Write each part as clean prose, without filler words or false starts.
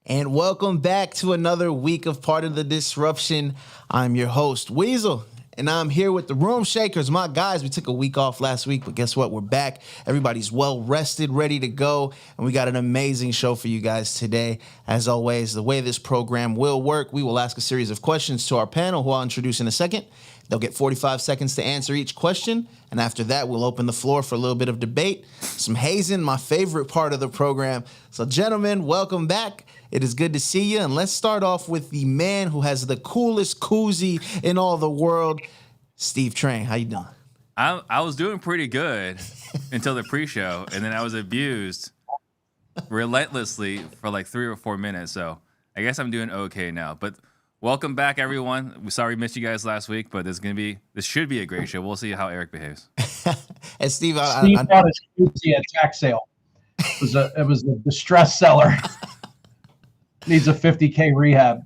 And welcome back to another week of Part of the Disruption. I'm your host, Weasel, and I'm here with the Room Shakers, my guys. We took a week off last week, but guess what? We're back. Everybody's well rested, ready to go, and we got an amazing show for you guys today. As always, the way this program will work, we will ask a series of questions to our panel, who I'll introduce in a second. They'll get 45 seconds to answer each question, and after that, we'll open the floor for a little bit of debate, some hazing, my favorite part of the program. So, gentlemen, welcome back. It is good to see you, and let's start off with the man who has the coolest koozie in all the world, Steve Trang. How you doing? I was doing pretty good until the pre-show, and then I was abused relentlessly for like 3 or 4 minutes, so I guess I'm doing okay now. But welcome back, everyone. We're sorry we missed you guys last week, but this should be a great show. We'll see how Eric behaves. And Steve, Steve bought his koozie at tax sale. It was a distress seller. Needs a $50K rehab.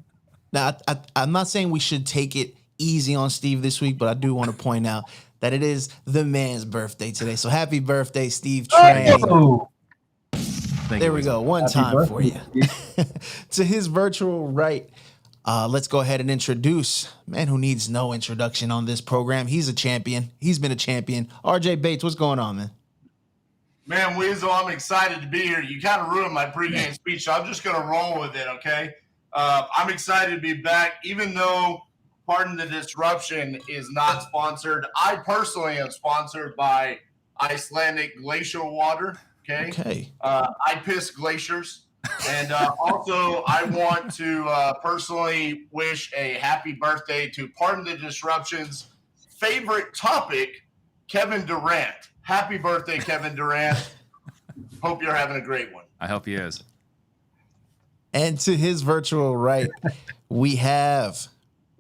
Now, I'm not saying we should take it easy on Steve this week, but I do want to point out that it is the man's birthday today. So happy birthday, Steve Trang. Oh. There we go. One time for you. To his virtual right, let's go ahead and introduce a man who needs no introduction on this program. He's a champion. He's been a champion. RJ Bates, what's going on, man? Man, Weasel, I'm excited to be here. You kind of ruined my pregame speech, so I'm just going to roll with it, okay? I'm excited to be back, even though Pardon the Disruption is not sponsored. I personally am sponsored by Icelandic glacial water, okay? I piss glaciers. And also, I want to personally wish a happy birthday to Pardon the Disruption's favorite topic, Kevin Durant. Happy birthday, Kevin Durant. Hope you're having a great one. I hope he is. And to his virtual right, we have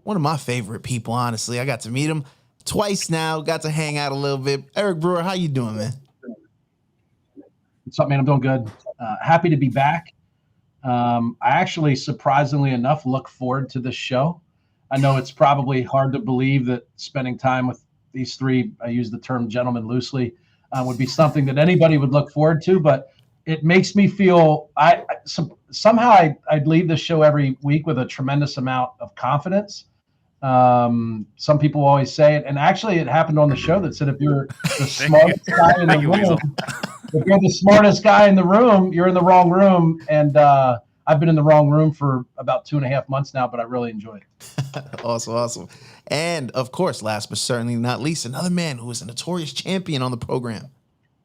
one of my favorite people, honestly. I got to meet him twice now, got to hang out a little bit. Eric Brewer, how you doing, man? What's up, man? I'm doing good. Happy to be back. I actually, surprisingly enough, look forward to this show. I know it's probably hard to believe that spending time with these three, I use the term gentlemen loosely, would be something that anybody would look forward to, but it makes me feel somehow I'd leave the show every week with a tremendous amount of confidence. Some people always say it, and actually it happened on the show that said if you're the smartest guy in the room, if you're the smartest guy in the room, you're in the wrong room. And I've been in the wrong room for about 2.5 months now, but I really enjoy it. Awesome. And of course, last but certainly not least, another man who is a notorious champion on the program.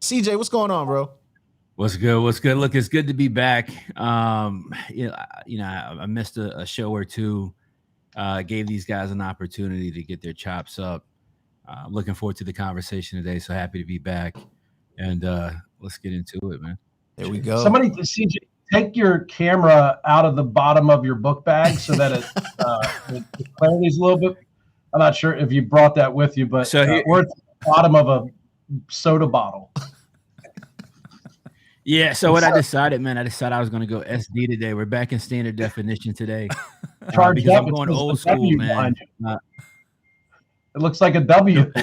CJ, what's going on, bro? What's good? Look, it's good to be back. I missed a show or two. Gave these guys an opportunity to get their chops up. Looking forward to the conversation today. So happy to be back, and let's get into it, man. There we go. Somebody, CJ, take your camera out of the bottom of your book bag so that the clarity's a little bit. I'm not sure if you brought that with you, but we're at the bottom of a soda bottle. Yeah, so what I decided I was going to go SD today. We're back in standard definition today. Because I'm going old school, man. It looks like a W. We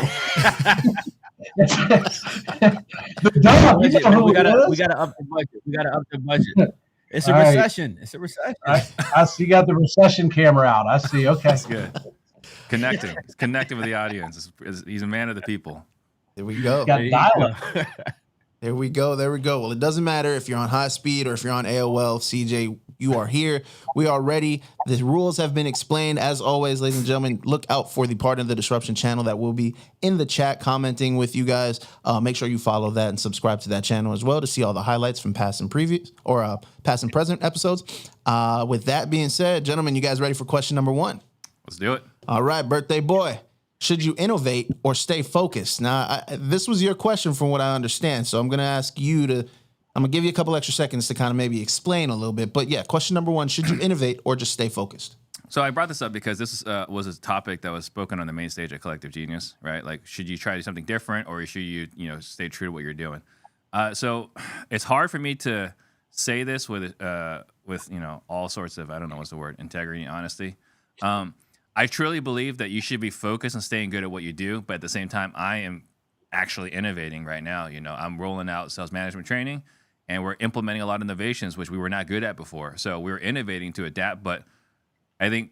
gotta up the budget. It's a recession. It's a recession. I see you got the recession camera out. I see. Okay. That's good. Connecting. He's connecting with the audience. He's a man of the people. There we go. There we go. Well, it doesn't matter if you're on high speed or if you're on AOL. CJ, you are here. We are ready. The rules have been explained. As always, ladies and gentlemen, look out for the Pardon the Disruption channel that will be in the chat commenting with you guys. Make sure you follow that and subscribe to that channel as well to see all the highlights from past and previous or past and present episodes. With that being said, gentlemen, you guys ready for question number 1? Let's do it. All right, birthday boy. Should you innovate or stay focused? Now, this was your question from what I understand. So I'm going to ask you I'm going to give you a couple extra seconds to kind of maybe explain a little bit. But yeah, question number 1, should you innovate or just stay focused? So I brought this up because this was a topic that was spoken on the main stage at Collective Genius, right? Like, should you try to do something different or should you, stay true to what you're doing? So it's hard for me to say this with all sorts of, I don't know what's the word, integrity and honesty. I truly believe that you should be focused on staying good at what you do, but at the same time, I am actually innovating right now. I'm rolling out sales management training, and we're implementing a lot of innovations, which we were not good at before. So we're innovating to adapt, but I think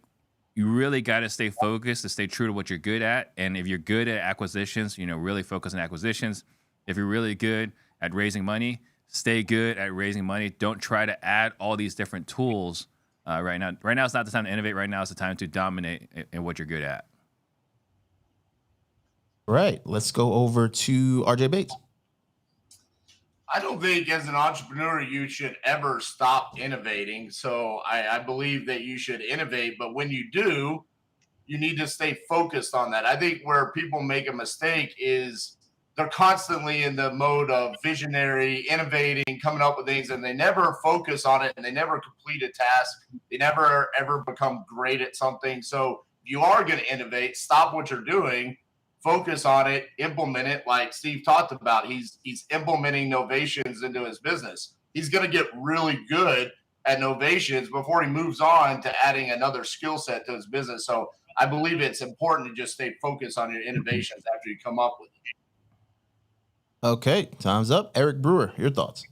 you really got to stay focused to stay true to what you're good at. And if you're good at acquisitions, really focus on acquisitions. If you're really good at raising money, stay good at raising money. Don't try to add all these different tools right now. Right now, it's not the time to innovate. Right now, it's the time to dominate in what you're good at. Right. Let's go over to RJ Bates. I don't think as an entrepreneur you should ever stop innovating. So I believe that you should innovate, but when you do, you need to stay focused on that. I think where people make a mistake is they're constantly in the mode of visionary, innovating, coming up with things, and they never focus on it and they never complete a task. They never ever become great at something. So if you are going to innovate, stop what you're doing, focus on it, implement it. Like Steve talked about, he's implementing novations into his business. He's going to get really good at novations before he moves on to adding another skill set to his business. So I believe it's important to just stay focused on your innovations after you come up with it. Okay, time's up. Eric Brewer, your thoughts?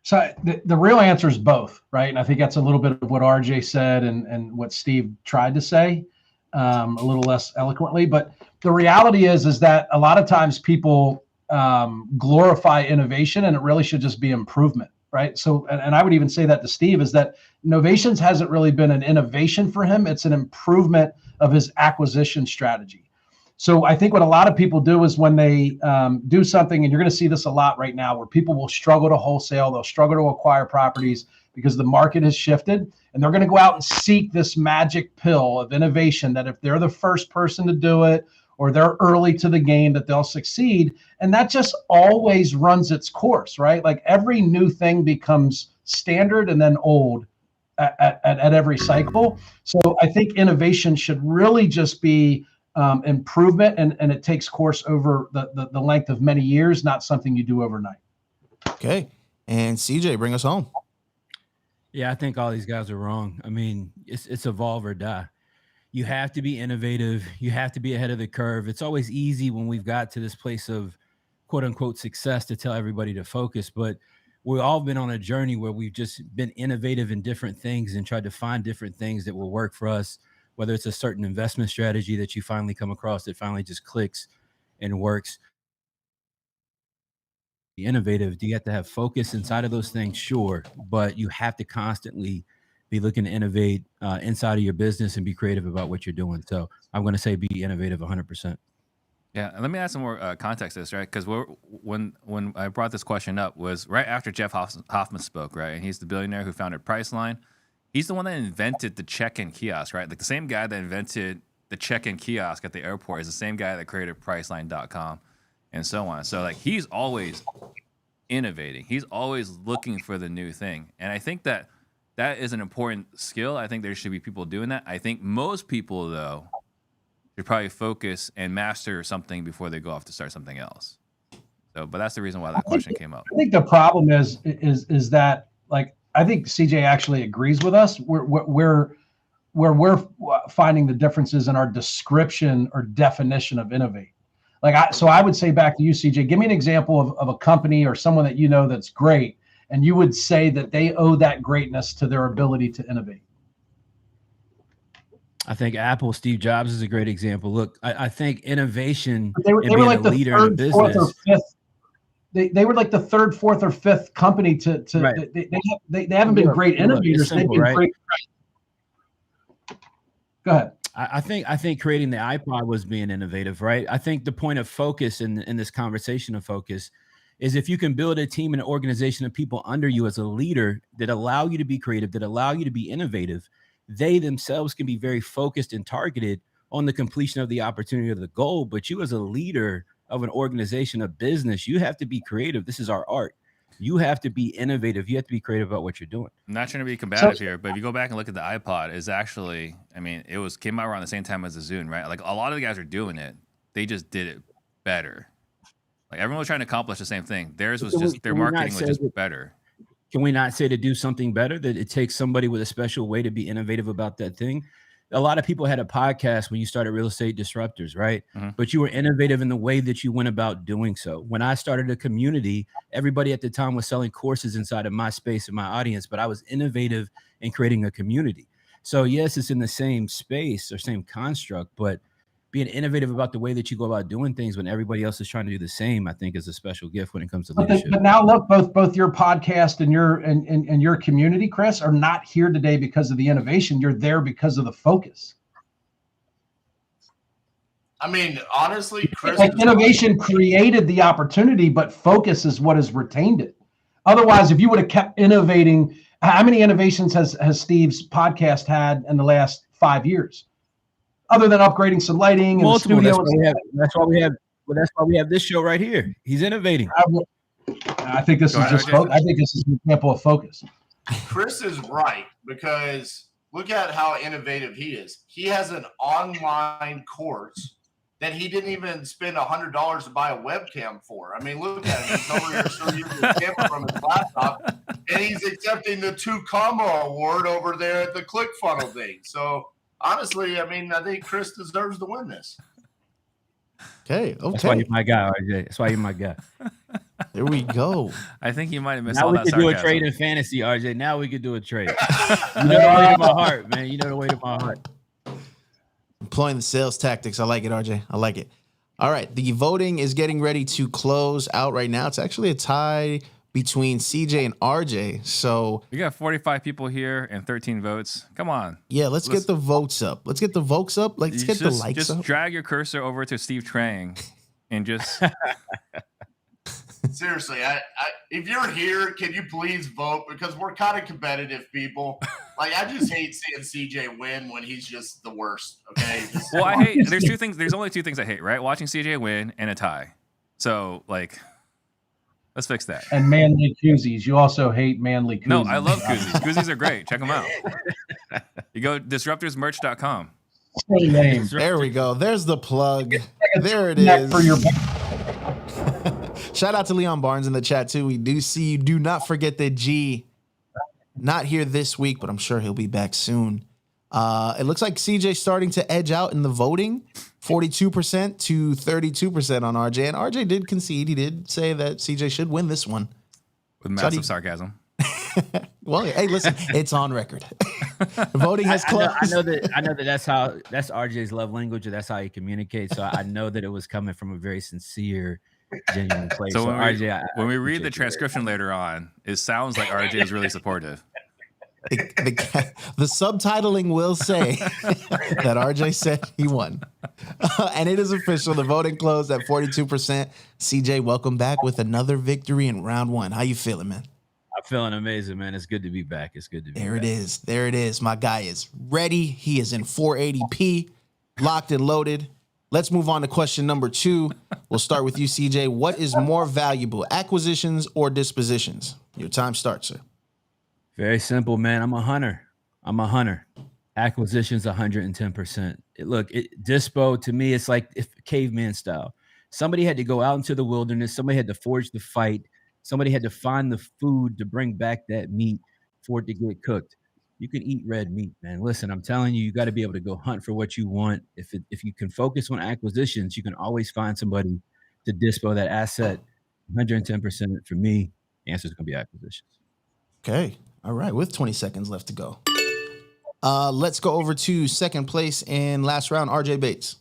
So the real answer is both, right? And I think that's a little bit of what RJ said and what Steve tried to say, a little less eloquently. But the reality is that a lot of times people glorify innovation, and it really should just be improvement, right? So, and I would even say that to Steve, is that novations hasn't really been an innovation for him. It's an improvement of his acquisition strategy. So I think what a lot of people do is when they do something, and you're going to see this a lot right now, where people will struggle to wholesale, they'll struggle to acquire properties because the market has shifted, and they're going to go out and seek this magic pill of innovation that if they're the first person to do it, or they're early to the game, that they'll succeed. And that just always runs its course, right? Like every new thing becomes standard and then old at every cycle. So I think innovation should really just be improvement, and it takes course over the length of many years, not something you do overnight. Okay. And CJ, bring us home. Yeah, I think all these guys are wrong. I mean, it's evolve or die. You have to be innovative. You have to be ahead of the curve. It's always easy when we've got to this place of quote unquote success to tell everybody to focus, but we've all been on a journey where we've just been innovative in different things and tried to find different things that will work for us, whether it's a certain investment strategy that you finally come across that finally just clicks and works. Be innovative. Do you have to have focus inside of those things? Sure. But you have to constantly be looking to innovate inside of your business and be creative about what you're doing. So I'm going to say be innovative 100%. Yeah, and let me add some more context to this, right? Because when I brought this question up was right after Jeff Hoffman spoke, right? And he's the billionaire who founded Priceline. He's the one that invented the check-in kiosk, right? Like the same guy that invented the check-in kiosk at the airport is the same guy that created Priceline.com and so on. So like he's always innovating. He's always looking for the new thing. And I think that is an important skill. I think there should be people doing that. I think most people, though, should probably focus and master something before they go off to start something else. So, but that's the reason why that question came up. I think the problem is that, like, I think CJ actually agrees with us. Where we're finding the differences in our description or definition of innovate. So I would say back to you, CJ, give me an example of a company or someone that you know that's great, and you would say that they owe that greatness to their ability to innovate. I think Apple, Steve Jobs is a great example. Look, I think innovation they were like a the leader third, in fourth, or business. fifth. They were like the third, fourth, or fifth company to Right. they haven't been great innovators. Simple, They've been right? great. Go ahead. I think creating the iPod was being innovative, right? I think the point of focus in this conversation of focus is if you can build a team and an organization of people under you as a leader that allow you to be creative, that allow you to be innovative, they themselves can be very focused and targeted on the completion of the opportunity of the goal. But you as a leader of an organization, a business, you have to be creative. This is our art. You have to be innovative. You have to be creative about what you're doing. I'm not trying to be combative here, but if you go back and look at the iPod, is actually, I mean, came out around the same time as the Zune, right? Like a lot of the guys are doing it. They just did it better. Like everyone was trying to accomplish the same thing. Theirs was just their marketing was just better. Can we not say to do something better that it takes somebody with a special way to be innovative about that thing? a lot of people had a podcast when you started Real Estate Disruptors, right? Mm-hmm. But you were innovative in the way that you went about doing so. When I started a community, everybody at the time was selling courses inside of my space and my audience, but I was innovative in creating a community. So yes, it's in the same space or same construct, but being innovative about the way that you go about doing things when everybody else is trying to do the same, I think is a special gift when it comes to leadership. But now look, both your podcast and your community, Chris, are not here today because of the innovation. You're there because of the focus. I mean, honestly, Chris, like innovation created the opportunity, but focus is what has retained it. Otherwise, if you would have kept innovating, how many innovations has Steve's podcast had in the last 5 years? Other than upgrading some lighting and Multiple. the studio. That's why we have this show right here. He's innovating. I think this is just I think this is an example of focus. Chris is right, because look at how innovative he is. He has an online course that he didn't even spend $100 to buy a webcam for. I mean, look at him. He's over here still using the camera from his laptop, and he's accepting the 2 Combo Award over there at the ClickFunnels thing. So honestly, I mean, I think Chris deserves to win this. Okay. That's why you're my guy, RJ. That's why you're my guy. There we go. I think you might have missed now all that we could do a sarcasm. trade in fantasy, RJ. Now we could do a trade. You know the weight of my heart, man. You know the weight of my heart. Employing the sales tactics. I like it, RJ. I like it. All right. The voting is getting ready to close out right now. It's actually a tie between CJ and RJ. So we got 45 people here and 13 votes. Come on. Yeah, let's get the votes up. Let's get the votes up. Let's get the likes up. Just drag your cursor over to Steve Trang and just seriously, if you're here, can you please vote? Because we're kind of competitive people. Like, I just hate seeing CJ win when he's just the worst. Okay. Well, I hate. There's two things. There's only 2 things I hate. Right, watching CJ win and a tie. So like, let's fix that. And manly koozies. You also hate manly koozies. No, I love koozies. Koozies are great. Check them out. You go disruptorsmerch.com. There we go. There's the plug. There it is. For your Shout out to Leon Barnes in the chat too. We do see you. Do not forget that G not here this week, but I'm sure he'll be back soon. It looks like CJ starting to edge out in the voting, 42% to 32% on RJ. And RJ did concede. He did say that CJ should win this one. With massive sarcasm. Well, hey, listen, it's on record. Voting has closed. I know that that's RJ's love language, or that's how he communicates. So I know that it was coming from a very sincere, genuine place. So when we read the appreciate transcription later on, it sounds like RJ is really supportive. The subtitling will say that RJ said he won. And it is official. The voting closed at 42%. CJ, welcome back with another victory in round 1. How you feeling, man? I'm feeling amazing, man. It's good to be back. It's good to be there back. It is. There it is. My guy is ready. He is in 480p, locked and loaded. Let's move on to question number 2. We'll start with you, CJ. What is more valuable, acquisitions or dispositions? Your time starts, sir. Very simple, man. I'm a hunter. Acquisitions 110%. Dispo to me, it's like caveman style. Somebody had to go out into the wilderness. Somebody had to forge the fight. Somebody had to find the food to bring back that meat for it to get cooked. You can eat red meat, man. Listen, I'm telling you, you got to be able to go hunt for what you want. If you can focus on acquisitions, you can always find somebody to dispo that asset. 110% for me. The answer is going to be acquisitions. Okay. All right. With 20 seconds left to go. Let's go over to second place and last round, RJ Bates.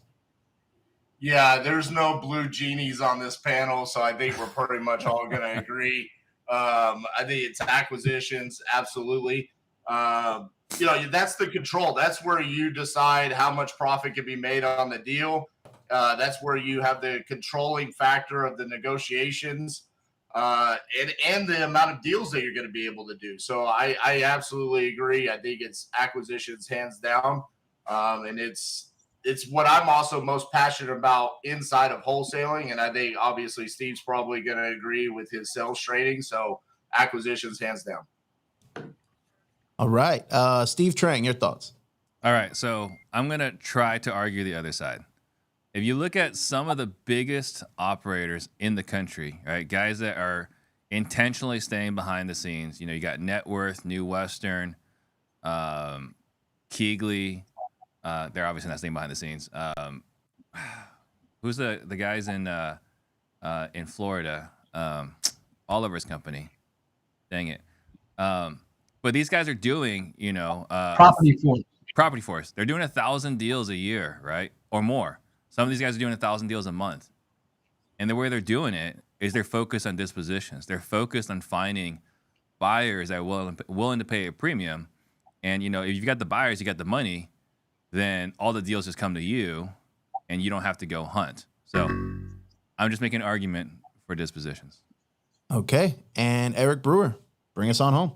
Yeah, there's no blue genies on this panel, so I think we're pretty much all going to agree. I think it's acquisitions, absolutely. That's the control. That's where you decide how much profit can be made on the deal. That's where you have the controlling factor of the negotiations and the amount of deals that you're going to be able to do. So I absolutely agree. I think it's acquisitions hands down. And it's what I'm also most passionate about inside of wholesaling. And I think obviously Steve's probably going to agree with his sales trading. So acquisitions hands down. All right. Steve Trang, your thoughts? All right. So I'm going to try to argue the other side. If you look at some of the biggest operators in the country, right, guys that are intentionally staying behind the scenes, you got Net Worth, New Western, Keegley, they're obviously not staying behind the scenes. Who's the guys in Florida? Oliver's company. Dang it. But these guys are doing, Property Force. They're doing 1,000 deals a year, right? Or more. Some of these guys are doing 1,000 deals a month. And the way they're doing it is they're focused on dispositions. They're focused on finding buyers that are willing to pay a premium. And, if you've got the buyers, you got the money, then all the deals just come to you and you don't have to go hunt. So I'm just making an argument for dispositions. Okay. And Eric Brewer, bring us on home.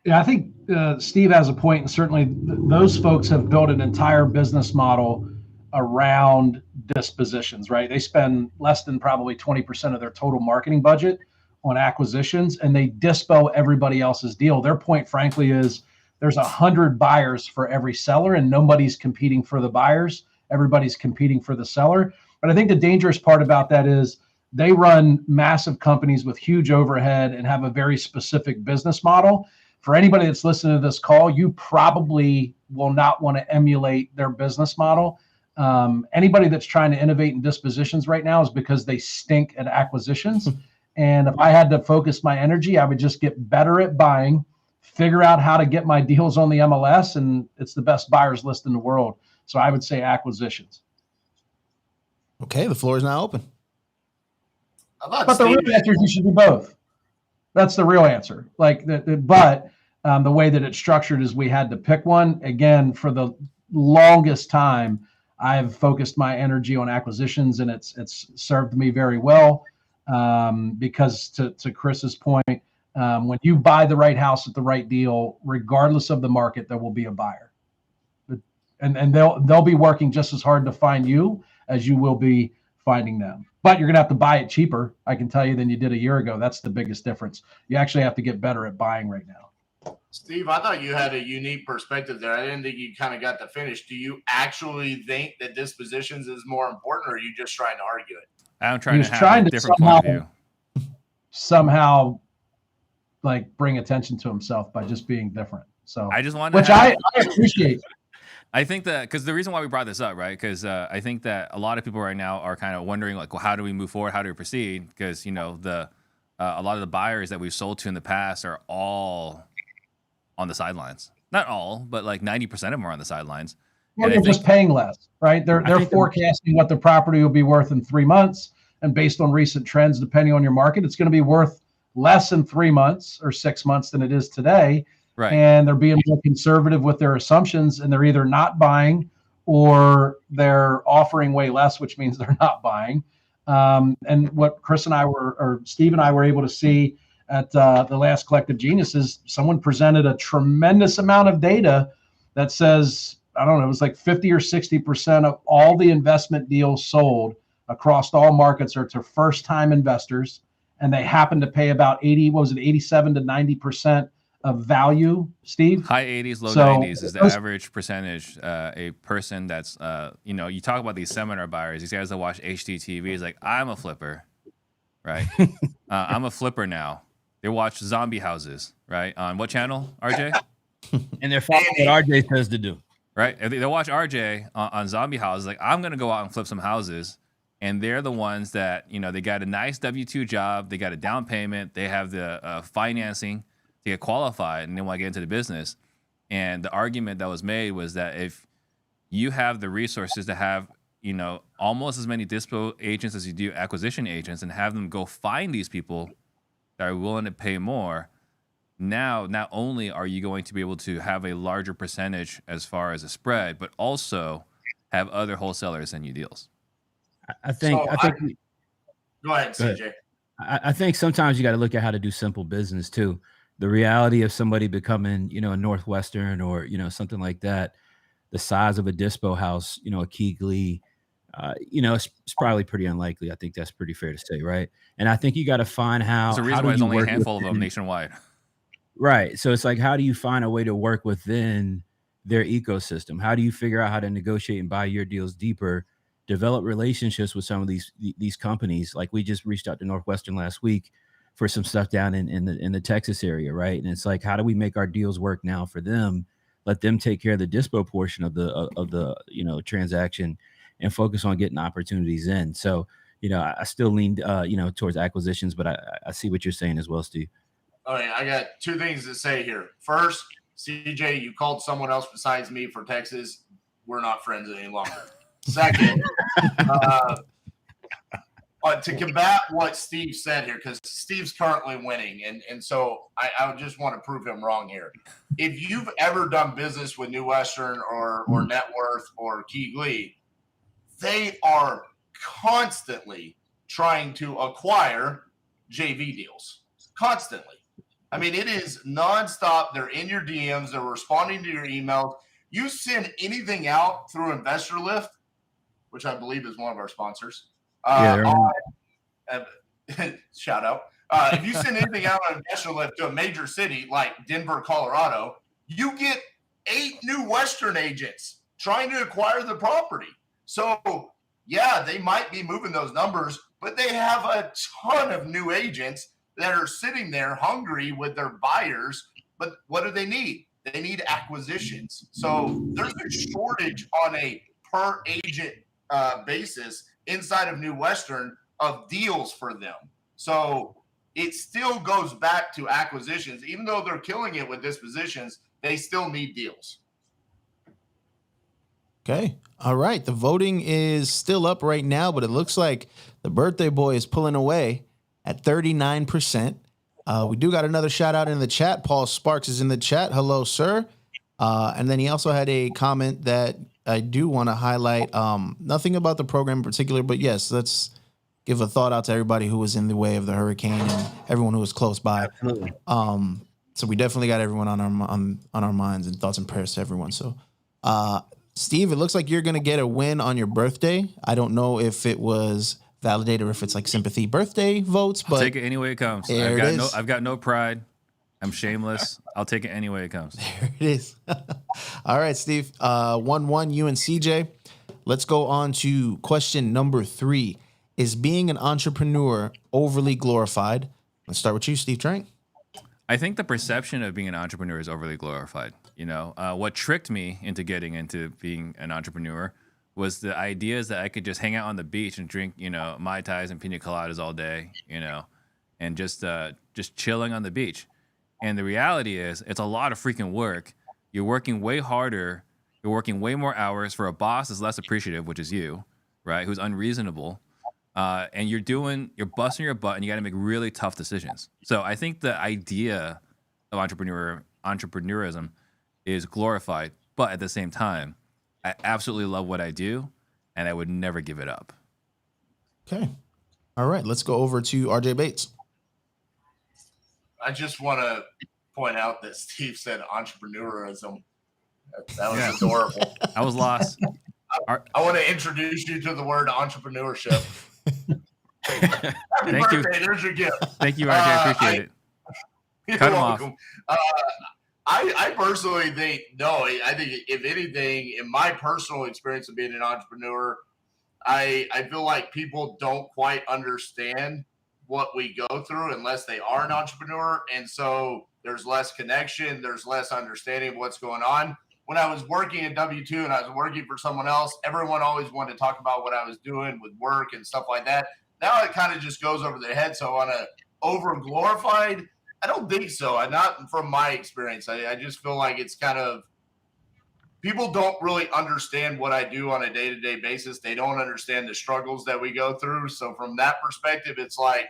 Yeah, I think Steve has a point, and certainly those folks have built an entire business model around dispositions, right? They spend less than probably 20% of their total marketing budget on acquisitions, and they dispo everybody else's deal. Their point, frankly, is there's 100 buyers for every seller, and nobody's competing for the buyers. Everybody's competing for the seller. But I think the dangerous part about that is they run massive companies with huge overhead and have a very specific business model. For anybody that's listening to this call, you probably will not want to emulate their business model. Anybody that's trying to innovate in dispositions right now is because they stink at acquisitions. And if I had to focus my energy, I would just get better at buying, figure out how to get my deals on the MLS, and it's the best buyers list in the world. So I would say acquisitions. Okay, the floor is now open. But the real answer is you should do both. That's the real answer. But the way that it's structured is we had to pick one. Again, for the longest time, I've focused my energy on acquisitions, and it's served me very well. Because to Chris's point, when you buy the right house at the right deal, regardless of the market, there will be a buyer, and they'll be working just as hard to find you as you will be finding them. But you're going to have to buy it cheaper, I can tell you, than you did a year ago. That's the biggest difference. You actually have to get better at buying right now. Steve, I thought you had a unique perspective there. I didn't think you kind of got to finish. Do you actually think that dispositions is more important, or are you just trying to argue it? I'm trying to have a different point of view. Somehow, bring attention to himself by just being different. So I just want to, I appreciate. I think that because the reason why we brought this up, right? Because I think that a lot of people right now are kind of wondering, well, how do we move forward? How do we proceed? Because a lot of the buyers that we've sold to in the past are all on the sidelines. Not all, but 90% of them are on the sidelines. Well, they're just paying less, right? They're forecasting what the property will be worth in 3 months, and based on recent trends, depending on your market, it's going to be worth less in 3 months or 6 months than it is today. Right. And they're being more conservative with their assumptions, and they're either not buying or they're offering way less, which means they're not buying. And what Chris and I or Steve and I were able to see at the last Collective Genius is someone presented a tremendous amount of data that says, I don't know, it was 50 or 60% of all the investment deals sold across all markets are to first-time investors, and they happen to pay about 87 to 90% of value, Steve? High 80s, low 90s is the average percentage. A person that's, you talk about these seminar buyers, these guys that watch HGTV, is I'm a flipper, right? I'm a flipper now. They watch zombie houses, right? On what channel, RJ? And they're following what RJ says to do. Right? They'll watch RJ on zombie houses. I'm going to go out and flip some houses. And they're the ones that, they got a nice W-2 job. They got a down payment. They have the financing to get qualified, and they want to get into the business. And the argument that was made was that if you have the resources to have, almost as many dispo agents as you do acquisition agents, and have them go find these people that are willing to pay more, now not only are you going to be able to have a larger percentage as far as a spread, but also have other wholesalers send you deals. I think go ahead, CJ. I think sometimes you got to look at how to do simple business too. The reality of somebody becoming, a Northwestern or, something like that, the size of a dispo house, a Keegley, it's probably pretty unlikely. I think that's pretty fair to say, right? And I think you got to find how. There's a reason why there's only a handful of them nationwide. Right. So it's how do you find a way to work within their ecosystem? How do you figure out how to negotiate and buy your deals deeper, develop relationships with some of these companies? Like we just reached out to Northwestern last week for some stuff down in the Texas area, right? And it's how do we make our deals work now for them let them take care of the dispo portion of the transaction and focus on getting opportunities in. So, I still leaned, towards acquisitions, but I see what you're saying as well, Steve. All right, I got two things to say here. First, CJ, you called someone else besides me for Texas. We're not friends any longer. Second, to combat what Steve said here, because Steve's currently winning, and so I would just want to prove him wrong here. If you've ever done business with New Western or Net Worth or Keegley, they are constantly trying to acquire JV deals. Constantly. I mean, it is nonstop. They're in your DMs. They're responding to your emails. You send anything out through Investor Lift, which I believe is one of our sponsors. Shout out. If you send anything out on Investor Lift to a major city like Denver, Colorado, you get 8 New Western agents trying to acquire the property. So, yeah, they might be moving those numbers, but they have a ton of new agents that are sitting there hungry with their buyers. But what do they need? They need acquisitions. So there's a shortage on a per agent basis inside of New Western of deals for them. So it still goes back to acquisitions. Even though they're killing it with dispositions, they still need deals. Okay. All right. The voting is still up right now, but it looks like the birthday boy is pulling away at 39%. We do got another shout out in the chat. Paul Sparks is in the chat. Hello, sir. And then he also had a comment that I do want to highlight. Nothing about the program in particular, but yes, let's give a thought out to everybody who was in the way of the hurricane and everyone who was close by. Absolutely. So we definitely got everyone on our minds, and thoughts and prayers to everyone. So, Steve, it looks like you're going to get a win on your birthday. I don't know if it was validated or if it's like sympathy birthday votes, but I'll take it any way it comes. I've got no pride. I'm shameless. I'll take it any way it comes. There it is. All right, Steve. 1-1, you and CJ. Let's go on to question number 3. Is being an entrepreneur overly glorified? Let's start with you, Steve Trang. I think the perception of being an entrepreneur is overly glorified. What tricked me into getting into being an entrepreneur was the ideas that I could just hang out on the beach and drink, Mai Tais and pina coladas all day, and just chilling on the beach. And the reality is it's a lot of freaking work. You're working way harder. You're working way more hours for a boss that's less appreciative, which is you, right? Who's unreasonable. And you're busting your butt, and you got to make really tough decisions. So I think the idea of entrepreneurism is glorified, but at the same time, I absolutely love what I do, and I would never give it up. Okay. All right. Let's go over to RJ Bates. I just want to point out that Steve said entrepreneurism. That was adorable. I was lost. I want to introduce you to the word entrepreneurship. Happy Thank birthday. you. There's your gift. Thank you, RJ. I appreciate it. You're Cut him welcome. I personally think, no, I think if anything, in my personal experience of being an entrepreneur, I feel like people don't quite understand what we go through unless they are an entrepreneur. And so there's less connection. There's less understanding of what's going on. When I was working at W-2 and I was working for someone else, everyone always wanted to talk about what I was doing with work and stuff like that. Now it kind of just goes over their head. So on a over glorified, I don't think so. Not from my experience. I just feel like it's kind of, people don't really understand what I do on a day-to-day basis. They don't understand the struggles that we go through. So from that perspective, it's like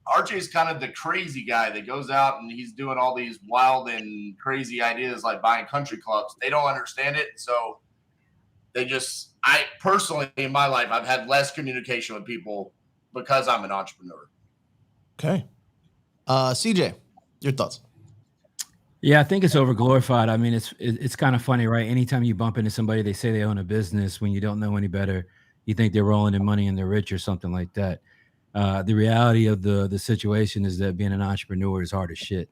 RJ's kind of the crazy guy that goes out and he's doing all these wild and crazy ideas like buying country clubs. They don't understand it. So I personally, in my life, I've had less communication with people because I'm an entrepreneur. Okay. CJ, your thoughts? Yeah, I think it's overglorified. I mean, it's kind of funny, right? Anytime you bump into somebody, they say they own a business. When you don't know any better, you think they're rolling in money and they're rich or something like that. The reality of the situation is that being an entrepreneur is hard as shit.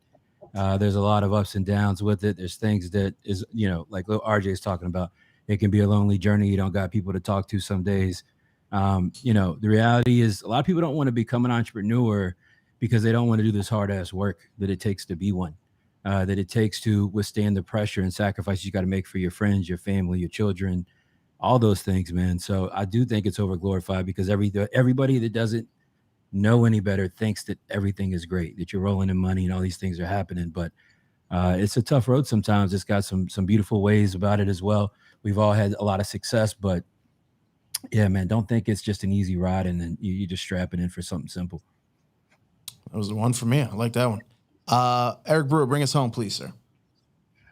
There's a lot of ups and downs with it. There's things that is, like RJ is talking about. It can be a lonely journey. You don't got people to talk to some days. The reality is a lot of people don't want to become an entrepreneur because they don't want to do this hard ass work that it takes to be one. that it takes to withstand the pressure and sacrifice you got to make for your friends, your family, your children, all those things, man. So I do think it's overglorified because everybody that doesn't know any better thinks that everything is great, that you're rolling in money and all these things are happening. But it's a tough road sometimes. It's got some beautiful ways about it as well. We've all had a lot of success, but yeah, man, don't think it's just an easy ride and then you just strap it in for something simple. That was the one for me. I like that one. Eric Brewer, bring us home, please, sir.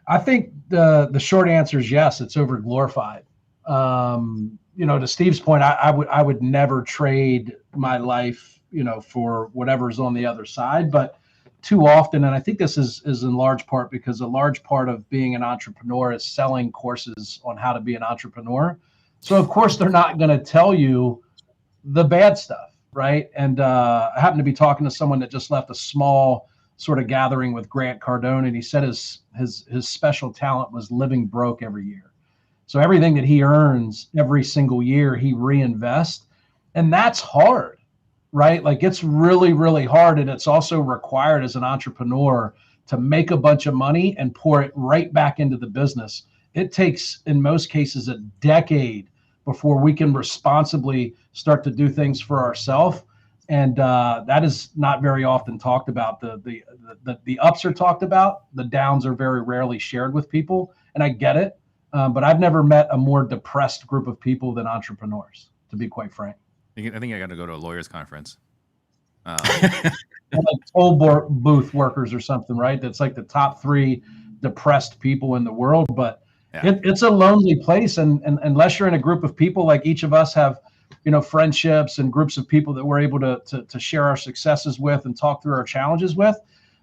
I think the short answer is yes, it's over glorified. To Steve's point, I would never trade my life, for whatever's on the other side. But too often, and I think this is in large part because a large part of being an entrepreneur is selling courses on how to be an entrepreneur. So of course they're not going to tell you the bad stuff, right? And I happened to be talking to someone that just left a small sort of gathering with Grant Cardone, and he said his special talent was living broke every year. So everything that he earns every single year, he reinvests, and that's hard, right? Like it's really, really hard, and it's also required as an entrepreneur to make a bunch of money and pour it right back into the business. It takes, in most cases, a decade before we can responsibly start to do things for ourselves. And that is not very often talked about. The ups are talked about. The downs are very rarely shared with people. And I get it. But I've never met a more depressed group of people than entrepreneurs, to be quite frank. I think I got to go to a lawyer's conference. Like toll booth workers or something, right? That's like the top 3 depressed people in the world. But yeah. It's a lonely place. And unless you're in a group of people, like each of us have, friendships and groups of people that we're able to share our successes with and talk through our challenges with.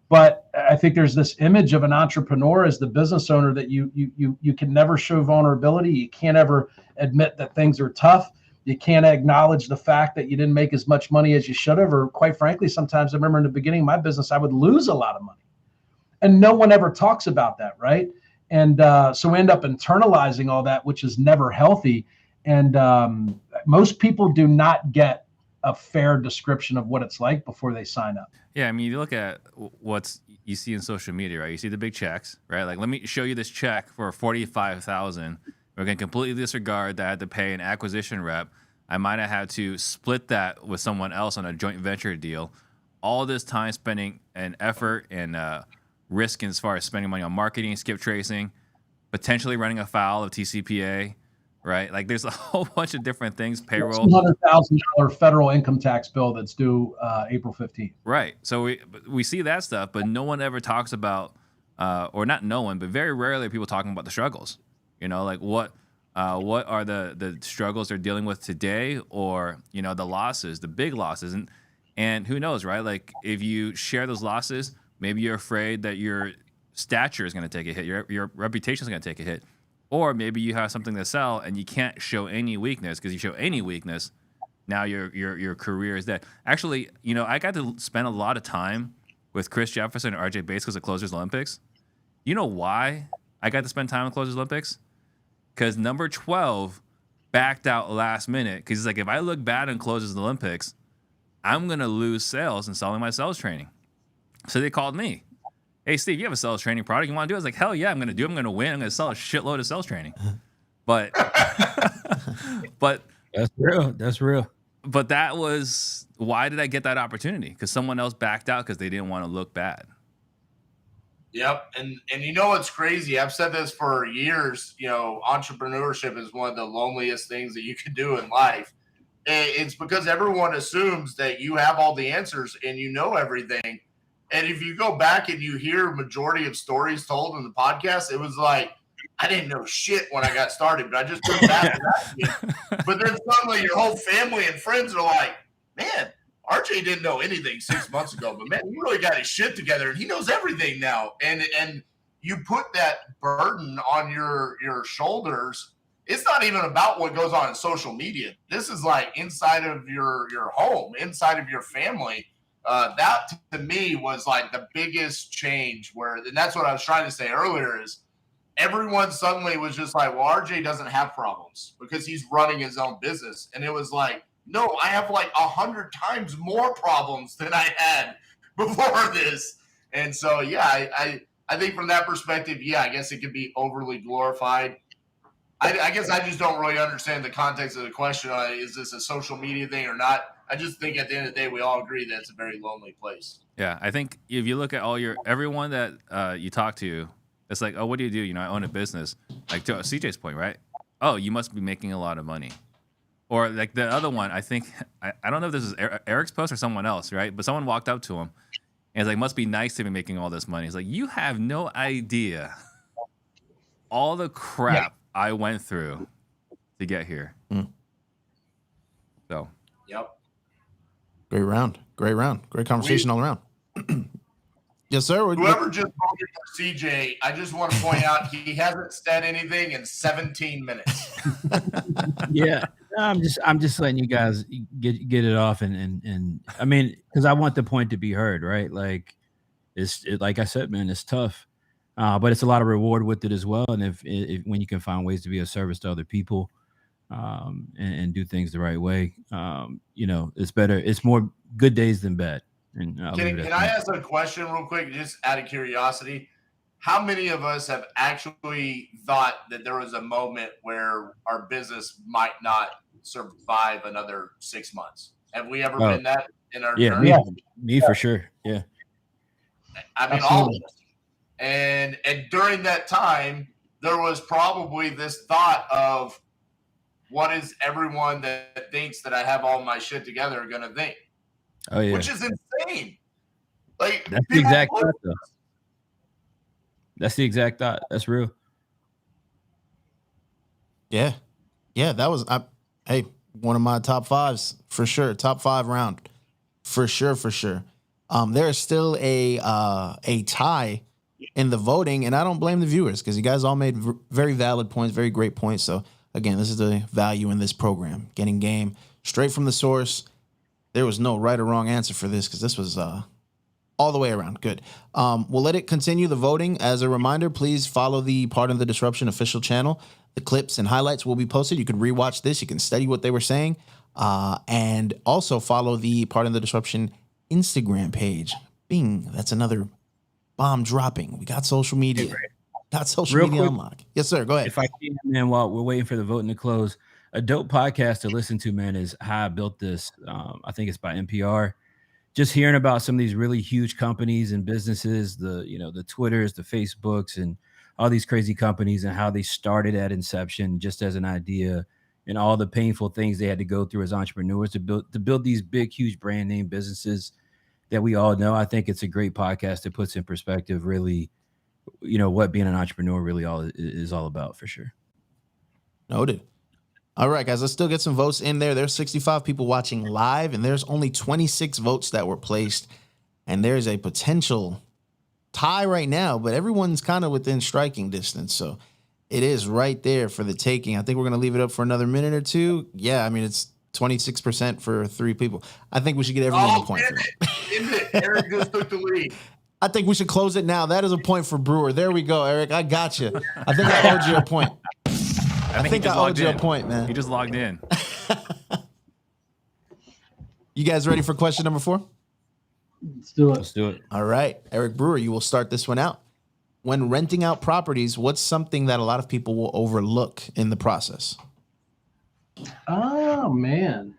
But I think there's this image of an entrepreneur as the business owner that you can never show vulnerability. You can't ever admit that things are tough. You can't acknowledge the fact that you didn't make as much money as you should have. Or quite frankly, sometimes I remember in the beginning of my business, I would lose a lot of money. And no one ever talks about that, right? And so we end up internalizing all that, which is never healthy. And most people do not get a fair description of what it's like before they sign up. Yeah, I mean, you look at what's you see in social media, right? You see the big checks, right? Like, let me show you this check for $45,000. We're going to completely disregard that I had to pay an acquisition rep. I might have had to split that with someone else on a joint venture deal. All this time spending and effort and risk as far as spending money on marketing, skip tracing, potentially running afoul of TCPA, right? Like there's a whole bunch of different things, payroll. $200,000 federal income tax bill that's due April 15th. Right. So we see that stuff, but no one ever talks about, or not no one, but very rarely are people talking about the struggles. Like what are the struggles they're dealing with today, or, the losses, the big losses. And who knows, right? Like if you share those losses, maybe you're afraid that your stature is going to take a hit, your reputation is going to take a hit, or maybe you have something to sell and you can't show any weakness, because you show any weakness, now your career is dead. Actually, I got to spend a lot of time with Chris Jefferson and RJ Bates because of Closers Olympics. You know why I got to spend time with Closers Olympics? Because number 12 backed out last minute, because he's like, if I look bad in Closers Olympics, I'm going to lose sales in selling my sales training. So they called me. Hey, Steve, you have a sales training product you want to do? I was like, hell yeah, I'm going to do it. I'm going to win. I'm going to sell a shitload of sales training. But that's real. That's real. But that was, why did I get that opportunity? Because someone else backed out because they didn't want to look bad. Yep. And what's crazy? I've said this for years, entrepreneurship is one of the loneliest things that you can do in life. It's because everyone assumes that you have all the answers and you know everything. And if you go back and you hear majority of stories told in the podcast, it was like, I didn't know shit when I got started, but I just took that. But then suddenly your whole family and friends are like, man, RJ didn't know anything 6 months ago, but man, he really got his shit together and he knows everything now. And you put that burden on your shoulders. It's not even about what goes on in social media. This is like inside of your home, inside of your family. That to me was like the biggest change and that's what I was trying to say earlier is everyone suddenly was just like, well, RJ doesn't have problems because he's running his own business. And it was like, no, I have like 100 times more problems than I had before this. And so, yeah, I think from that perspective, yeah, I guess it could be overly glorified. I guess I just don't really understand the context of the question on is this a social media thing or not. I just think at the end of the day, we all agree that it's a very lonely place. Yeah, I think if you look at everyone that you talk to, it's like, oh, what do? You know, I own a business. Like to CJ's point, right? Oh, you must be making a lot of money. Or like the other one, I think, I don't know if this is Eric's post or someone else, right? But someone walked up to him and it's like, must be nice to be making all this money. He's like, you have no idea all the crap I went through to get here. So, yep. Great round. Great conversation all around. Yes, sir. Whoever just voted for CJ, I just want to point out he hasn't said anything in 17 minutes. Yeah, I'm just letting you guys get it off, and I mean, because I want the point to be heard, right? Like like I said, man, it's tough, but it's a lot of reward with it as well. And if when you can find ways to be of service to other people, and do things the right way, you know, it's better. It's more good days than bad. And can I ask a question real quick, just out of curiosity? How many of us have actually thought that there was a moment where our business might not survive another 6 months? Have we ever been that in our journey? Me for sure. Yeah. I mean, all of us. And during that time, there was probably this thought of, what is everyone that thinks that I have all my shit together going to think? Oh yeah, which is insane. Like that's the exact thought, though. That's the exact thought. That's real. Yeah, that was one of my top fives for sure. Top 5 round for sure. There is still a tie in the voting, and I don't blame the viewers because you guys all made very valid points, very great points. So again, this is the value in this program: getting game straight from the source. There was no right or wrong answer for this because this was all the way around good. We'll let it continue the voting. As a reminder, please follow the Part of the Disruption official channel. The clips and highlights will be posted. You can rewatch this. You can study what they were saying. And also follow the Part of the Disruption Instagram page. Bing. That's another bomb dropping. We got social media. Got social media unlock. Yes, sir. Go ahead. If I can, man, while we're waiting for the voting to close, a dope podcast to listen to, man, is How I Built This. I think it's by NPR. Just hearing about some of these really huge companies and businesses, the Twitters, the Facebooks, and all these crazy companies, and how they started at inception just as an idea, and all the painful things they had to go through as entrepreneurs to build these big, huge brand name businesses that we all know. I think it's a great podcast that puts in perspective really, what being an entrepreneur really is all about, for sure. Noted. All right, guys, let's still get some votes in there. There's 65 people watching live, and there's only 26 votes that were placed. And there's a potential tie right now, but everyone's kind of within striking distance. So it is right there for the taking. I think we're going to leave it up for another minute or two. Yeah, I mean, it's 26% for 3 people. I think we should get everyone a point for that. Eric just took the lead. I think we should close it now. That is a point for Brewer. There we go, Eric. I got you. I think I owed you a point. I think I owed you a point, man. He just logged in. You guys ready for question number 4? Let's do it. Let's do it. All right. Eric Brewer, you will start this one out. When renting out properties, what's something that a lot of people will overlook in the process? Oh, man.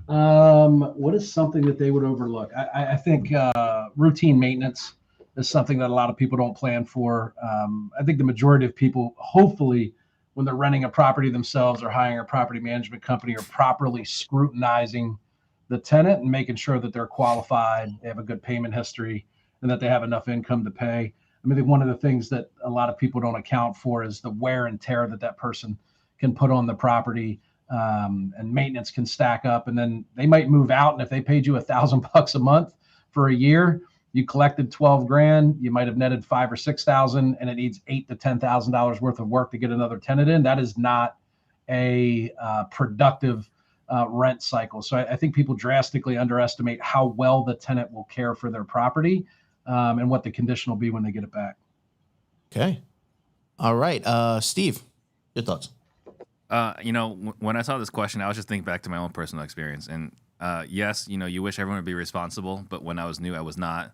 What is something that they would overlook? I think routine maintenance is something that a lot of people don't plan for. I think the majority of people, hopefully, when they're renting a property themselves or hiring a property management company, are properly scrutinizing the tenant and making sure that they're qualified, they have a good payment history, and that they have enough income to pay. I mean, one of the things that a lot of people don't account for is the wear and tear that person can put on the property, and maintenance can stack up. And then they might move out, and if they paid you $1,000 a month for a year, you collected 12 grand, you might have netted 5,000 or 6,000, and it needs $8,000 to $10,000 worth of work to get another tenant in. That is not a productive rent cycle. So I think people drastically underestimate how well the tenant will care for their property, and what the condition will be when they get it back. Okay. All right. Steve, your thoughts? When I saw this question, I was just thinking back to my own personal experience. And yes, you wish everyone would be responsible, but when I was new, I was not.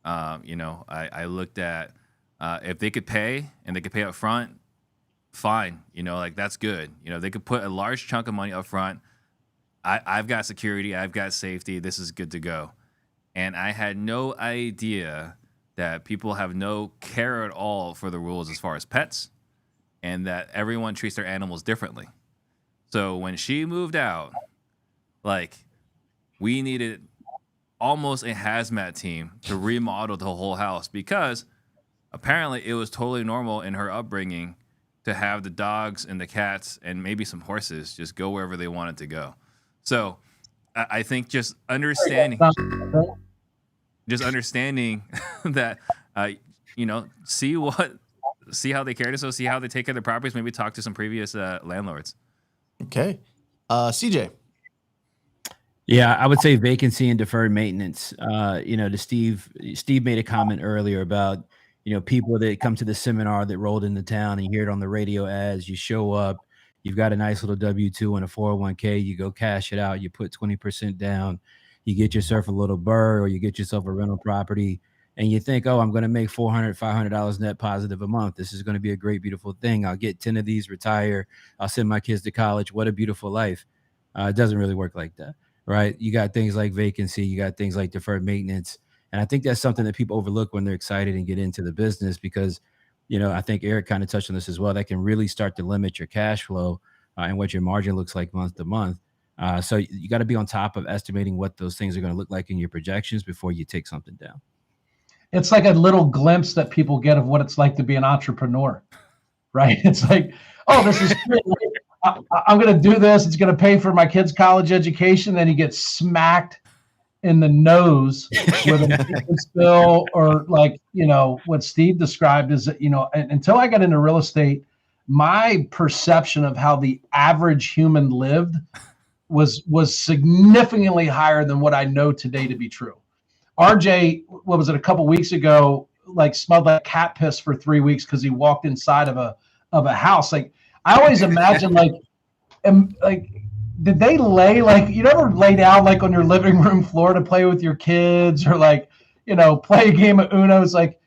I looked at If they could pay and they could pay up front, fine. Like that's good. They could put a large chunk of money up front. I've got security. I've got safety. This is good to go. And I had no idea that people have no care at all for the rules as far as pets, and that everyone treats their animals differently. So when she moved out, like, we needed almost a hazmat team to remodel the whole house, because apparently it was totally normal in her upbringing to have the dogs and the cats and maybe some horses just go wherever they wanted to go. So I think just understanding that, see how they care to, so see how they take care of their properties, maybe talk to some previous landlords. Okay. CJ. Yeah, I would say vacancy and deferred maintenance. To Steve made a comment earlier about, people that come to the seminar that rolled into town, and you hear it on the radio ads. You show up, you've got a nice little W-2 and a 401k, you go cash it out, you put 20% down, you get yourself a little burr, or you get yourself a rental property, and you think, oh, I'm going to make $400, $500 net positive a month. This is going to be a great, beautiful thing. I'll get 10 of these, retire. I'll send my kids to college. What a beautiful life. It doesn't really work like that, right? You got things like vacancy. You got things like deferred maintenance. And I think that's something that people overlook when they're excited and get into the business, because, I think Eric kind of touched on this as well. That can really start to limit your cash flow and what your margin looks like month to month. So you got to be on top of estimating what those things are going to look like in your projections before you take something down. It's like a little glimpse that people get of what it's like to be an entrepreneur, right? It's like, oh, this is great. I'm going to do this. It's going to pay for my kid's college education. Then he gets smacked in the nose with a spill, or like, what Steve described is that, until I got into real estate, my perception of how the average human lived was significantly higher than what I know today to be true. RJ, what was it, a couple weeks ago, like smelled like cat piss for 3 weeks because he walked inside of a house. Like, I always imagine did they lay, like, you never lay down like on your living room floor to play with your kids, or like, play a game of Uno? It's like,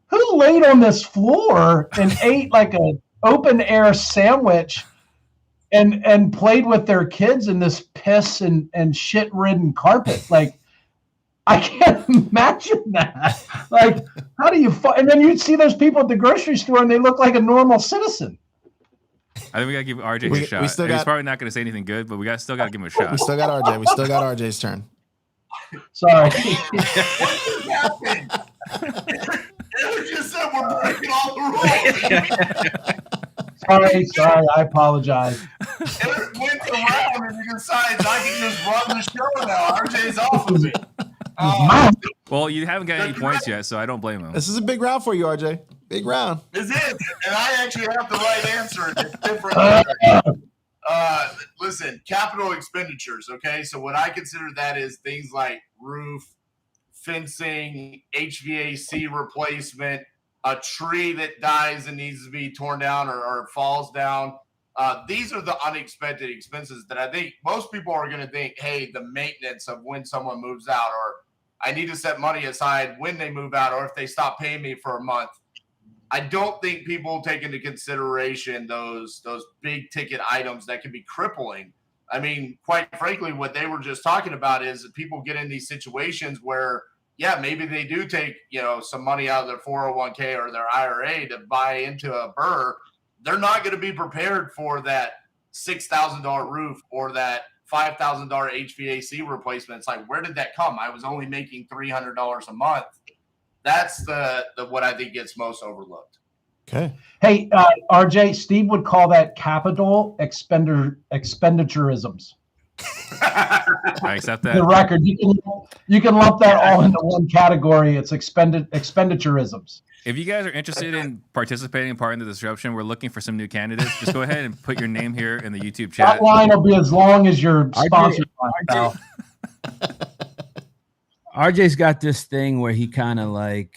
who laid on this floor and ate like an open air sandwich and played with their kids in this piss and shit ridden carpet? Like, I can't imagine that. Like, how do you and then you'd see those people at the grocery store and they look like a normal citizen. I think we gotta give RJ his shot. He's probably not gonna say anything good, but still gotta give him a shot. We still got RJ. We still got RJ's turn. Sorry. Eric just said we're breaking all the rules. Sorry, I apologize. Eric went around and he decides I can just run the show now. RJ's off of it. Well, you haven't got any points yet, so I don't blame him. This is a big round for you, RJ. Big round. Is it? And I actually have the right answer. It's different. Listen, capital expenditures. Okay, so what I consider that is things like roof, fencing, HVAC replacement, a tree that dies and needs to be torn down or falls down. These are the unexpected expenses that I think most people are going to think, hey, the maintenance of when someone moves out, or I need to set money aside when they move out, or if they stop paying me for a month. I don't think people take into consideration those big ticket items that can be crippling. I mean, quite frankly, what they were just talking about is that people get in these situations where, yeah, maybe they do take, some money out of their 401k or their IRA to buy into a burr. They're not going to be prepared for that $6,000 roof or that $5,000 HVAC replacement. It's like, where did that come? I was only making $300 a month. That's the what I think gets most overlooked. Okay. Hey, RJ, Steve would call that capital expenditurisms. I accept that. The record, you can lump that all into one category. It's expenditurisms. If you guys are interested in participating in part in the disruption, we're looking for some new candidates. Just go ahead and put your name here in the YouTube chat. That line will be as long as your sponsor line. RJ's got this thing where he kind of like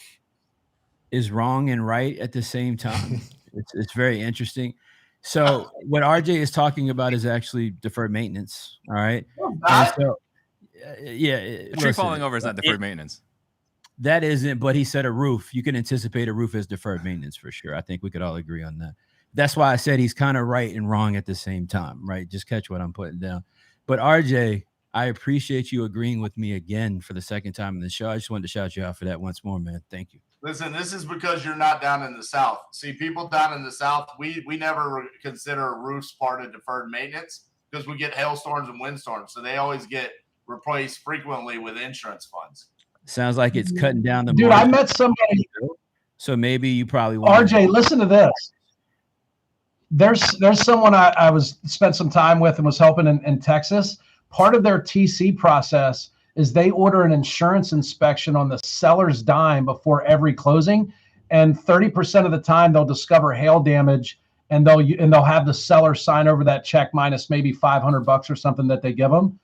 is wrong and right at the same time. It's very interesting. So what RJ is talking about is actually deferred maintenance. All right. And so, a tree falling over is not deferred maintenance. That isn't, but he said a roof. You can anticipate a roof as deferred maintenance for sure. I think we could all agree on that. That's why I said he's kind of right and wrong at the same time, right? Just catch what I'm putting down. But RJ, I appreciate you agreeing with me again for the second time in the show. I just wanted to shout you out for that once more, man. Thank you. Listen, this is because you're not down in the South. See, people down in the South, we never consider roofs part of deferred maintenance because we get hailstorms and windstorms. So they always get replaced frequently with insurance funds. Sounds like it's cutting down the Dude, margin. I met somebody. So maybe you probably want RJ, listen to this. There's someone I was spent some time with and was helping in Texas. Part of their TC process is they order an insurance inspection on the seller's dime before every closing, and 30% of the time they'll discover hail damage, and they'll have the seller sign over that check minus maybe $500 or something that they give them.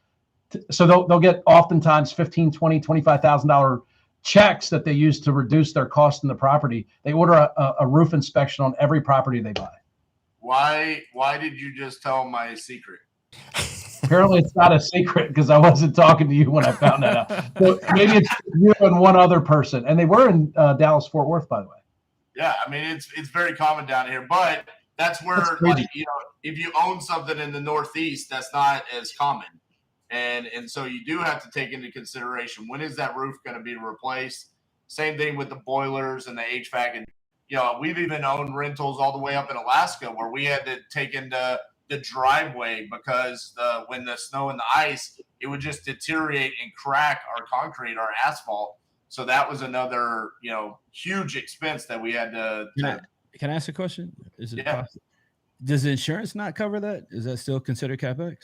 So they'll get oftentimes $15,000, $20,000, $25,000 checks that they use to reduce their cost in the property. They order a roof inspection on every property they buy. Why did you just tell my secret? Apparently it's not a secret because I wasn't talking to you when I found that out. So maybe it's you and one other person. And they were in Dallas, Fort Worth, by the way. Yeah, I mean, it's very common down here, but that's where, like, you know, if you own something in the Northeast, that's not as common. And so you do have to take into consideration, when is that roof going to be replaced? Same thing with the boilers and the HVAC. And, you know, we've even owned rentals all the way up in Alaska where we had to take into the driveway because when the snow and the ice, it would just deteriorate and crack our concrete, our asphalt. So that was another, you know, huge expense that we had to. Can I ask a question? Is it possible? Does insurance not cover that? Is that still considered CapEx?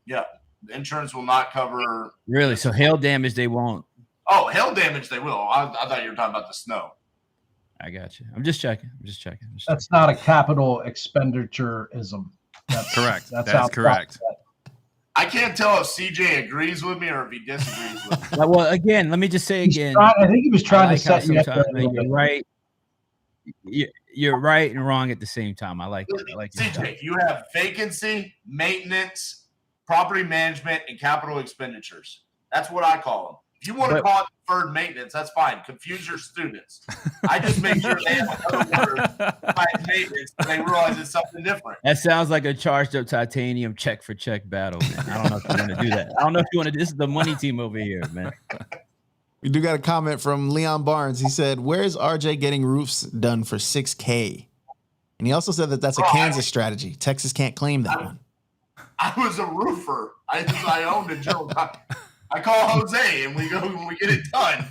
Yeah. The insurance will not cover. Really? So hail damage, they won't. Oh, hail damage, they will. I thought you were talking about the snow. I got you. I'm just checking. That's not a capital expenditure-ism. That's correct. That's correct. I can't tell if CJ agrees with me or if he disagrees with me. Well, again, let me just say again. I think he was trying to set you up. You're right. You're right and wrong at the same time. I like CJ, you have vacancy, maintenance, property management, and capital expenditures. That's what I call them. If you want to call it deferred maintenance, that's fine. Confuse your students. I just make sure they have another word behind maintenance so they realize it's something different. That sounds like a charged up titanium check for check battle, man. I don't know if you want to do that. I don't know if you want to. This is the money team over here, man. We do got a comment from Leon Barnes. He said, "Where's RJ getting roofs done for $6,000?" And he also said that that's a Kansas strategy. Texas can't claim that one. I was a roofer. I owned a general. I call Jose and we go when we get it done.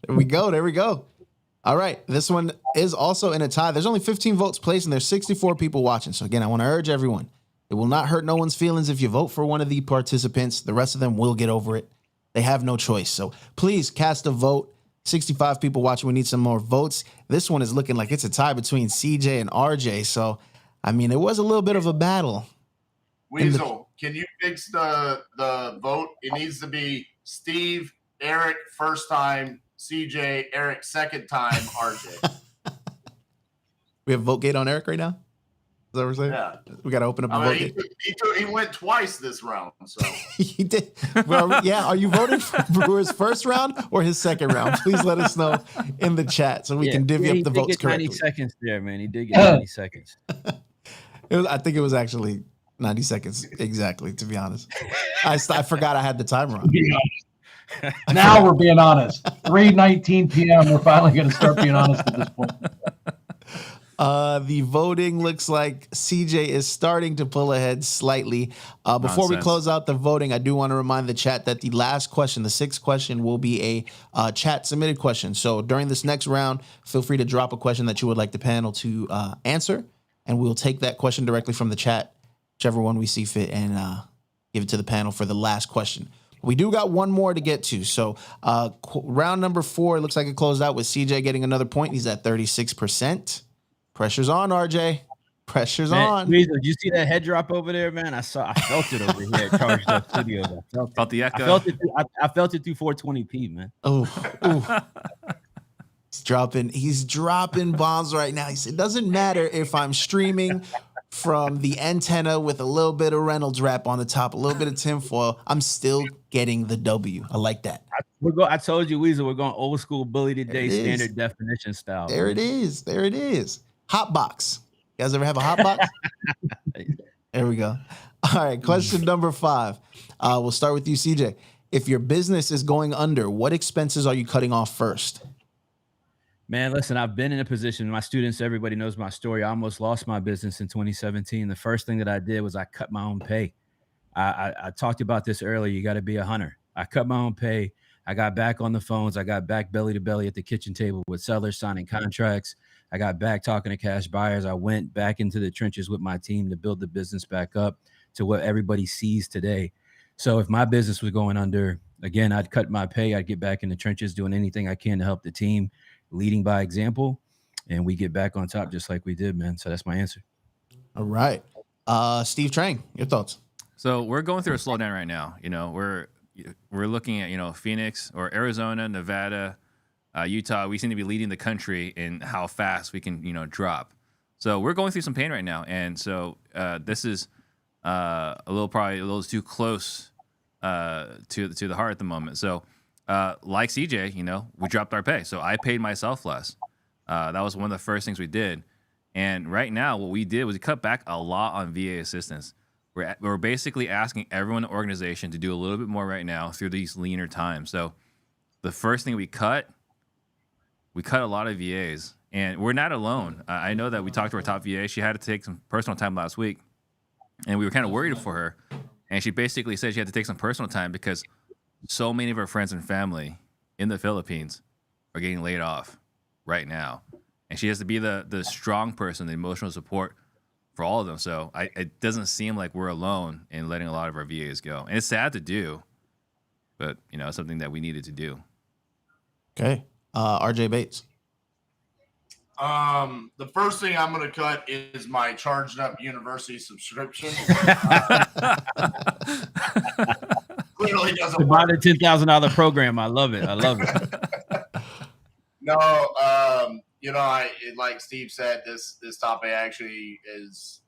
There we go. All right. This one is also in a tie. There's only 15 votes placed and there's 64 people watching. So again, I want to urge everyone. It will not hurt no one's feelings if you vote for one of the participants. The rest of them will get over it. They have no choice. So please cast a vote. 65 people watching. We need some more votes. This one is looking like it's a tie between CJ and RJ. So, I mean, it was a little bit of a battle. Weasel, can you fix the vote? It needs to be Steve, Eric, first time, CJ, Eric, second time, RJ. We have VoteGate on Eric right now? Is that what we're saying? Yeah. We got to open up a VoteGate. He went twice this round. So He did. Well, yeah. Are you voting for Brewer's first round or his second round? Please let us know in the chat so we can divvy up the votes correctly. 90 seconds there, man. He did get 90 seconds. I think it was actually 90 seconds exactly, to be honest. I forgot I had the timer on. Now we're being honest. 3:19 p.m. We're finally going to start being honest at this point. The voting looks like CJ is starting to pull ahead slightly. Before we close out the voting, I do want to remind the chat that the last question, the sixth question, will be a chat submitted question. So during this next round, feel free to drop a question that you would like the panel to answer, and we'll take that question directly from the chat, whichever one we see fit, and give it to the panel for the last question. We do got one more to get to. So round number 4, it looks like it closed out with CJ getting another point. He's at 36%. Pressure's on, RJ. Pressure's on. Weasel, did you see that head drop over there, man? I felt it over here at Charged Up Studios. Felt the echo. I felt it through 420p, man. Oh. He's dropping bombs right now. He said, it doesn't matter if I'm streaming from the antenna with a little bit of Reynolds wrap on the top, a little bit of tinfoil, I'm still getting the W. I like that. I told you, Weasel, we're going old school bully today, standard definition style. There it is. There it is. Hot box. You guys ever have a hot box? There we go. All right. Question number 5. We'll start with you, CJ. If your business is going under, what expenses are you cutting off first? Man, listen, I've been in a position, my students, everybody knows my story. I almost lost my business in 2017. The first thing that I did was I cut my own pay. I talked about this earlier. You got to be a hunter. I cut my own pay. I got back on the phones. I got back belly to belly at the kitchen table with sellers signing contracts. I got back talking to cash buyers. I went back into the trenches with my team to build the business back up to what everybody sees today. So if my business was going under, again, I'd cut my pay. I'd get back in the trenches, doing anything I can to help the team, leading by example, and we get back on top just like we did, man. So that's my answer. All right. Steve Trang, your thoughts? So we're going through a slowdown right now. You know, we're looking at, Phoenix or Arizona, Nevada, Utah. We seem to be leading the country in how fast we can, drop. So we're going through some pain right now. And so this is probably a little too close to the heart at the moment. So like CJ, we dropped our pay. So I paid myself less. That was one of the first things we did. And right now what we did was we cut back a lot on VA assistance. We're basically asking everyone in the organization to do a little bit more right now through these leaner times. So the first thing we cut a lot of VAs. And we're not alone. I know that we talked to our top VA. She had to take some personal time last week. And we were kind of worried for her. And she basically said she had to take some personal time because so many of her friends and family in the Philippines are getting laid off right now. And she has to be the strong person, the emotional support for all of them. So it doesn't seem like we're alone in letting a lot of our VAs go. And it's sad to do, but, it's something that we needed to do. Okay. RJ Bates. The first thing I'm going to cut is my charged up university subscription. Clearly doesn't work. The $10,000 program. I love it. No, like Steve said, this topic actually is,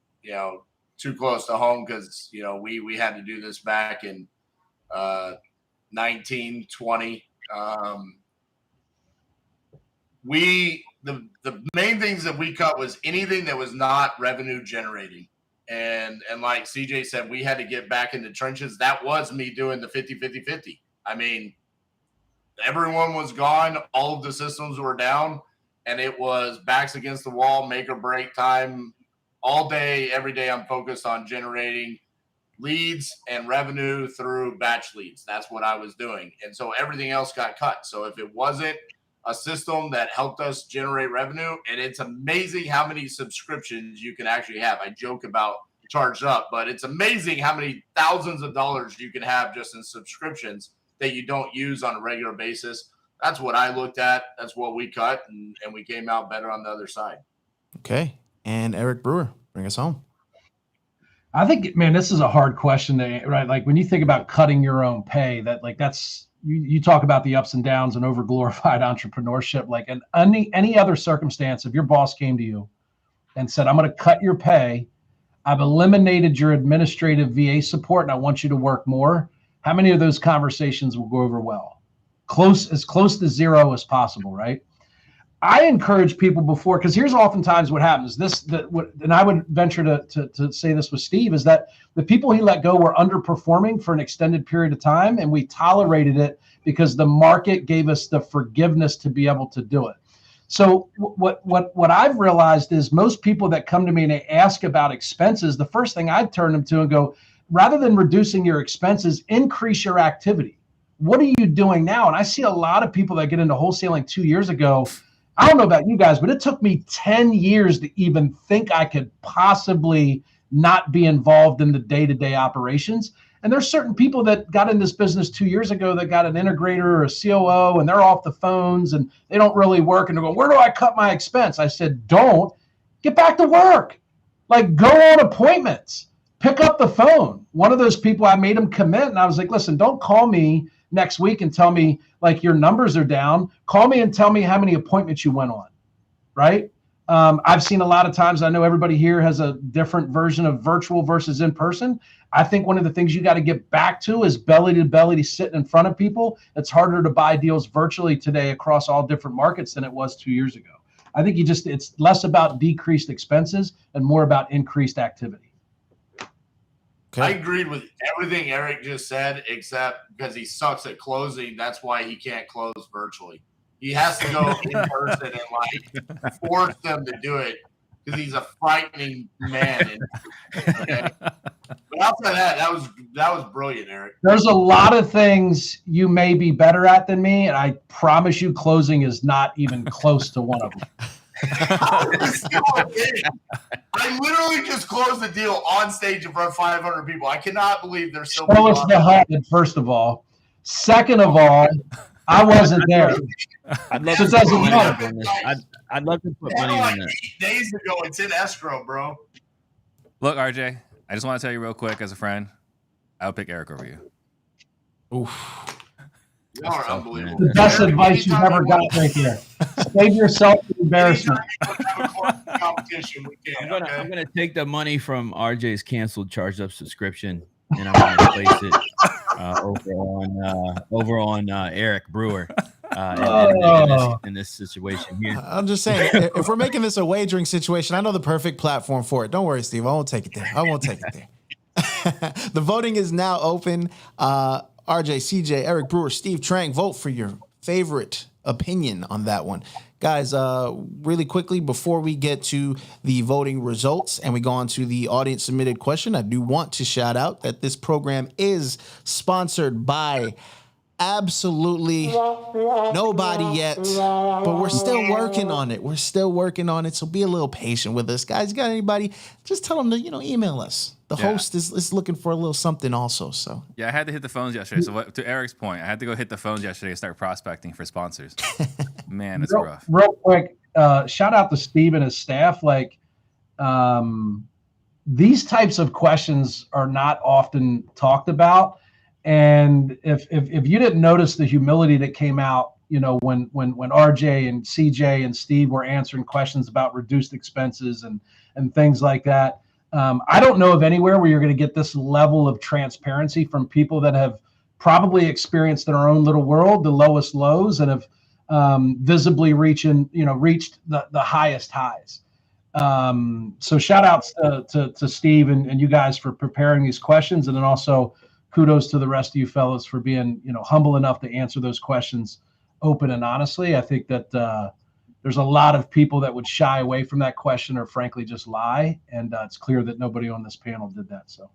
too close to home because, we had to do this back in 1920. The main things that we cut was anything that was not revenue generating. And like CJ said, we had to get back in the trenches. That was me doing the 50-50-50. I mean, everyone was gone. All of the systems were down. And it was backs against the wall, make or break time. All day, every day, I'm focused on generating leads and revenue through batch leads. That's what I was doing. And so everything else got cut. So if it wasn't a system that helped us generate revenue, and it's amazing how many subscriptions you can actually have. I joke about charged up, but it's amazing how many thousands of dollars you can have just in subscriptions that you don't use on a regular basis. That's what I looked at. That's what we cut, and we came out better on the other side. Okay. And Eric Brewer, bring us home. I think, man, this is a hard question, right? Like when you think about cutting your own pay, that's you talk about the ups and downs and over glorified entrepreneurship. Like in any other circumstance, if your boss came to you and said, I'm going to cut your pay, I've eliminated your administrative VA support, and I want you to work more, how many of those conversations will go over well? As close to zero as possible, right? I encourage people before, because here's oftentimes what happens. And I would venture to say this with Steve, is that the people he let go were underperforming for an extended period of time, and we tolerated it because the market gave us the forgiveness to be able to do it. So what I've realized is most people that come to me and they ask about expenses, the first thing I'd turn them to and go, rather than reducing your expenses, increase your activity. What are you doing now? And I see a lot of people that get into wholesaling 2 years ago. I don't know about you guys, but it took me 10 years to even think I could possibly not be involved in the day-to-day operations. And there's certain people that got in this business 2 years ago that got an integrator or a COO, and they're off the phones and they don't really work. And they're going, where do I cut my expense? I said, don't. Get back to work. Like, go on appointments. Pick up the phone. One of those people, I made him commit, and I was like, listen, don't call me next week and tell me like your numbers are down. Call me and tell me how many appointments you went on, right? I've seen a lot of times, I know everybody here has a different version of virtual versus in person. I think one of the things you got to get back to is belly to belly to sitting in front of people. It's harder to buy deals virtually today across all different markets than it was 2 years ago. I think it's less about decreased expenses and more about increased activity. Okay. I agreed with everything Eric just said, except because he sucks at closing. That's why he can't close virtually. He has to go in person and like force them to do it because he's a frightening man. Okay? But outside that, that was brilliant, Eric. There's a lot of things you may be better at than me, and I promise you, closing is not even close to one of them. I literally just closed the deal on stage in front of 500 people. I cannot believe there's so Show us the HUD, first of all. Second of all, I wasn't there. I'd love So to it doesn't put money matter. on this. I'd love to put That money was on like that. 8 days ago. It's in escrow, bro. Look, RJ, I just want to tell you real quick as a friend, I would pick Eric over you. Oof. You are tough, unbelievable. The best Eric, advice you've anytime ever you got want- right here. Save yourself the embarrassment. anytime you want to have a competition, we can. I'm Okay? gonna take the money from RJ's canceled charged up subscription and I'm gonna place it over on Eric Brewer in this situation here. I'm just saying, if we're making this a wagering situation, I know the perfect platform for it. Don't worry, Steve. I won't take it there. The voting is now open. RJ, CJ, Eric Brewer, Steve Trang, vote for your favorite opinion on that one. Guys, really quickly, before we get to the voting results and we go on to the audience submitted question, I do want to shout out that this program is sponsored by absolutely nobody yet, but we're still working on it. So be a little patient with us, guys. Got anybody? Just tell them to email us. The host is looking for a little something also. So Yeah, I had to hit the phones yesterday. So to Eric's point, I had to go hit the phones yesterday and start prospecting for sponsors. Man, it's rough. Real quick, shout out to Steve and his staff. Like, these types of questions are not often talked about. And if you didn't notice the humility that came out, when RJ and CJ and Steve were answering questions about reduced expenses and things like that, I don't know of anywhere where you're going to get this level of transparency from people that have probably experienced in our own little world the lowest lows and have visibly reached the highest highs. So shout outs to Steve and you guys for preparing these questions, and then also kudos to the rest of you fellas for being humble enough to answer those questions open and honestly. I think that there's a lot of people that would shy away from that question or frankly just lie, and it's clear that nobody on this panel did that. So.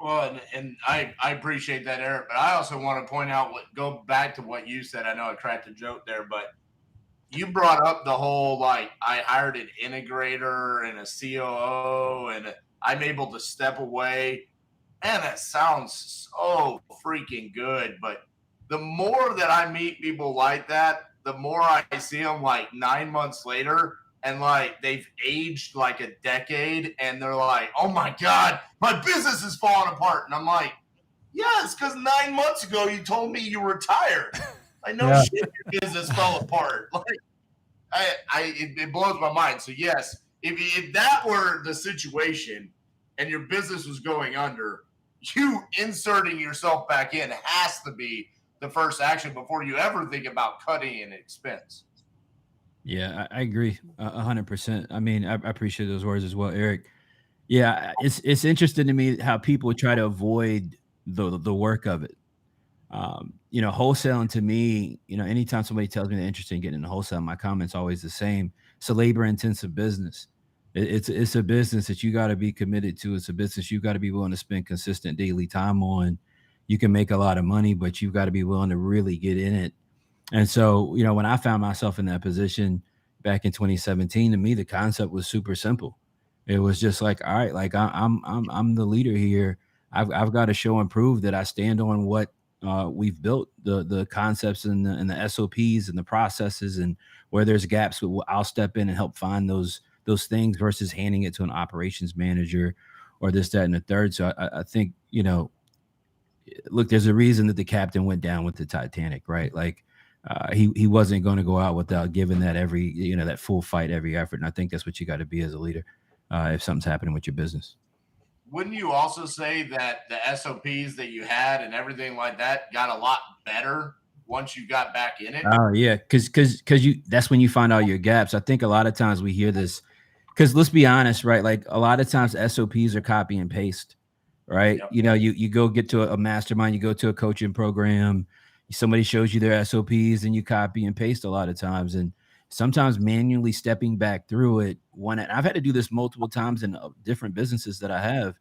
Well, and I appreciate that, Eric, but I also want to point out go back to what you said. I know I cracked a joke there, but you brought up the whole, like, I hired an integrator and a COO and I'm able to step away. Man, that sounds so freaking good. But the more that I meet people like that, the more I see them like 9 months later and like they've aged like a decade and they're like, oh my God, my business is falling apart. And I'm like, yeah, it's because 9 months ago you told me you were retired. I know shit, your business fell apart. Like, it blows my mind. So yes, if that were the situation and your business was going under, you inserting yourself back in has to be the first action before you ever think about cutting an expense. Yeah, I agree 100%. I mean, I appreciate those words as well, Eric. Yeah, it's interesting to me how people try to avoid the work of it. Wholesaling to me, anytime somebody tells me they're interested in getting into wholesale, my comment's always the same. It's a labor-intensive business. It's a business that you got to be committed to. It's a business you got to be willing to spend consistent daily time on. You can make a lot of money, but you've got to be willing to really get in it. And so, when I found myself in that position back in 2017, to me, the concept was super simple. It was just like, all right, like I'm the leader here. I've got to show and prove that I stand on what we've built, the concepts and the SOPs and the processes, and where there's gaps, I'll step in and help find those things versus handing it to an operations manager or this, that, and the third. So I think, look, there's a reason that the captain went down with the Titanic, right? Like he wasn't going to go out without giving that that full fight, every effort. And I think that's what you got to be as a leader if something's happening with your business. Wouldn't you also say that the SOPs that you had and everything like that got a lot better once you got back in it? Oh yeah, because that's when you find out your gaps. I think a lot of times we hear this, because let's be honest, right? Like a lot of times SOPs are copy and paste, right? Yep. You go get to a mastermind, you go to a coaching program, somebody shows you their SOPs, and you copy and paste a lot of times. And sometimes manually stepping back through it. I've had to do this multiple times in different businesses that I have,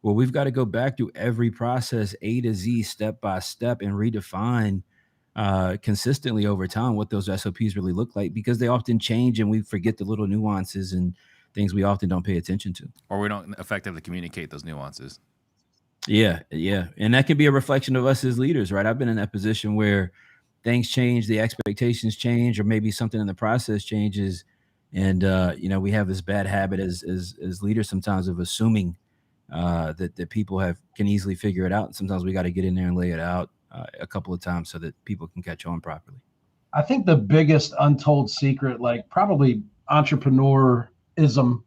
where we've got to go back through every process, A to Z, step by step, and redefine consistently over time what those SOPs really look like, because they often change and we forget the little nuances and things we often don't pay attention to. Or we don't effectively communicate those nuances. Yeah. And that can be a reflection of us as leaders, right? I've been in that position where things change, the expectations change, or maybe something in the process changes. And, we have this bad habit as leaders sometimes of assuming that people can easily figure it out. And sometimes we got to get in there and lay it out a couple of times so that people can catch on properly. I think the biggest untold secret, like probably entrepreneurism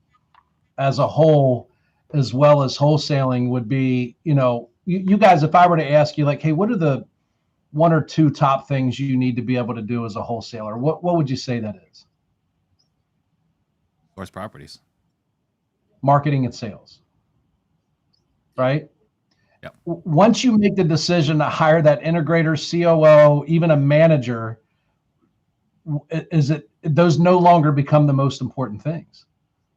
as a whole, as well as wholesaling, would be, you guys, if I were to ask you, like, hey, what are the one or two top things you need to be able to do as a wholesaler? What would you say that is? Source properties. Marketing and sales. Right? Yep. Once you make the decision to hire that integrator, COO, even a manager, those no longer become the most important things,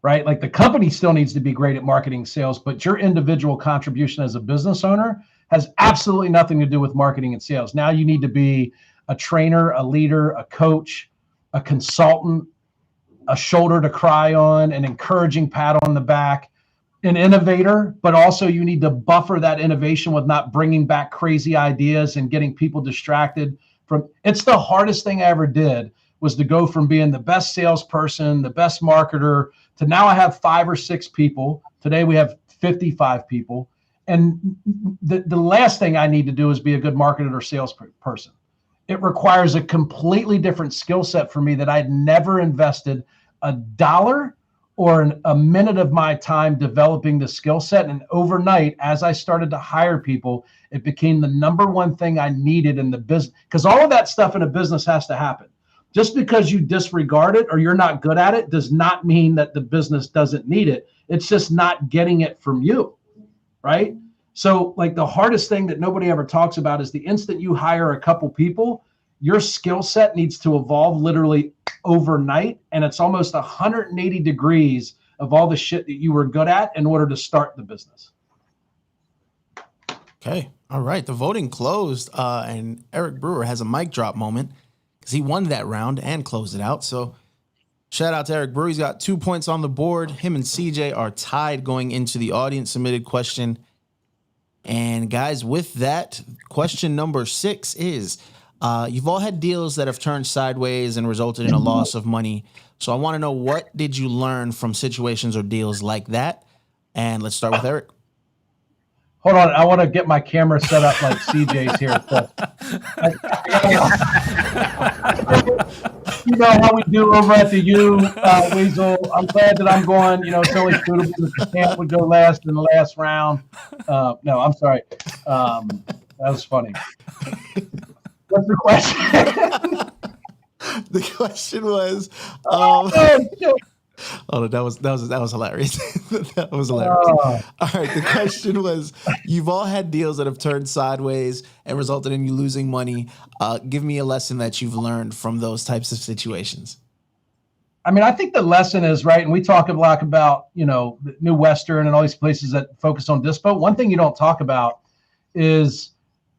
right? Like the company still needs to be great at marketing and sales, but your individual contribution as a business owner has absolutely nothing to do with marketing and sales. Now you need to be a trainer, a leader, a coach, a consultant, a shoulder to cry on, an encouraging pat on the back, an innovator, but also you need to buffer that innovation with not bringing back crazy ideas and getting people distracted from. It's the hardest thing I ever did, was to go from being the best salesperson, the best marketer, to now I have 5 or 6 people. Today we have 55 people. And the last thing I need to do is be a good marketer or salesperson. It requires a completely different skill set for me that I'd never invested $1 or a minute of my time developing the skill set. And overnight, as I started to hire people, it became the number one thing I needed in the business, because all of that stuff in a business has to happen. Just because you disregard it or you're not good at it does not mean that the business doesn't need it. It's just not getting it from you, right? So like the hardest thing that nobody ever talks about is the instant you hire a couple people, your skill set needs to evolve literally overnight. And it's almost 180 degrees of all the shit that you were good at in order to start the business. Okay. All right. The voting closed, and Eric Brewer has a mic drop moment because he won that round and closed it out. So shout out to Eric Brewer. He's got 2 points on the board. Him and CJ are tied going into the audience submitted question. And guys, with that, question number 6 is, you've all had deals that have turned sideways and resulted in a loss of money. So I want to know, what did you learn from situations or deals like that? And let's start with Eric. Hold on. I want to get my camera set up like CJ's here. So, you know how we do over at the U, Weasel. I'm glad that I'm going. It's only suitable that the camp would go last in the last round. No, I'm sorry. That was funny. What's the question? The question was, that was hilarious. That was hilarious. All right. The question was, you've all had deals that have turned sideways and resulted in you losing money. Give me a lesson that you've learned from those types of situations. I mean, I think the lesson is, right, and we talk a lot about, New Western and all these places that focus on dispo. One thing you don't talk about is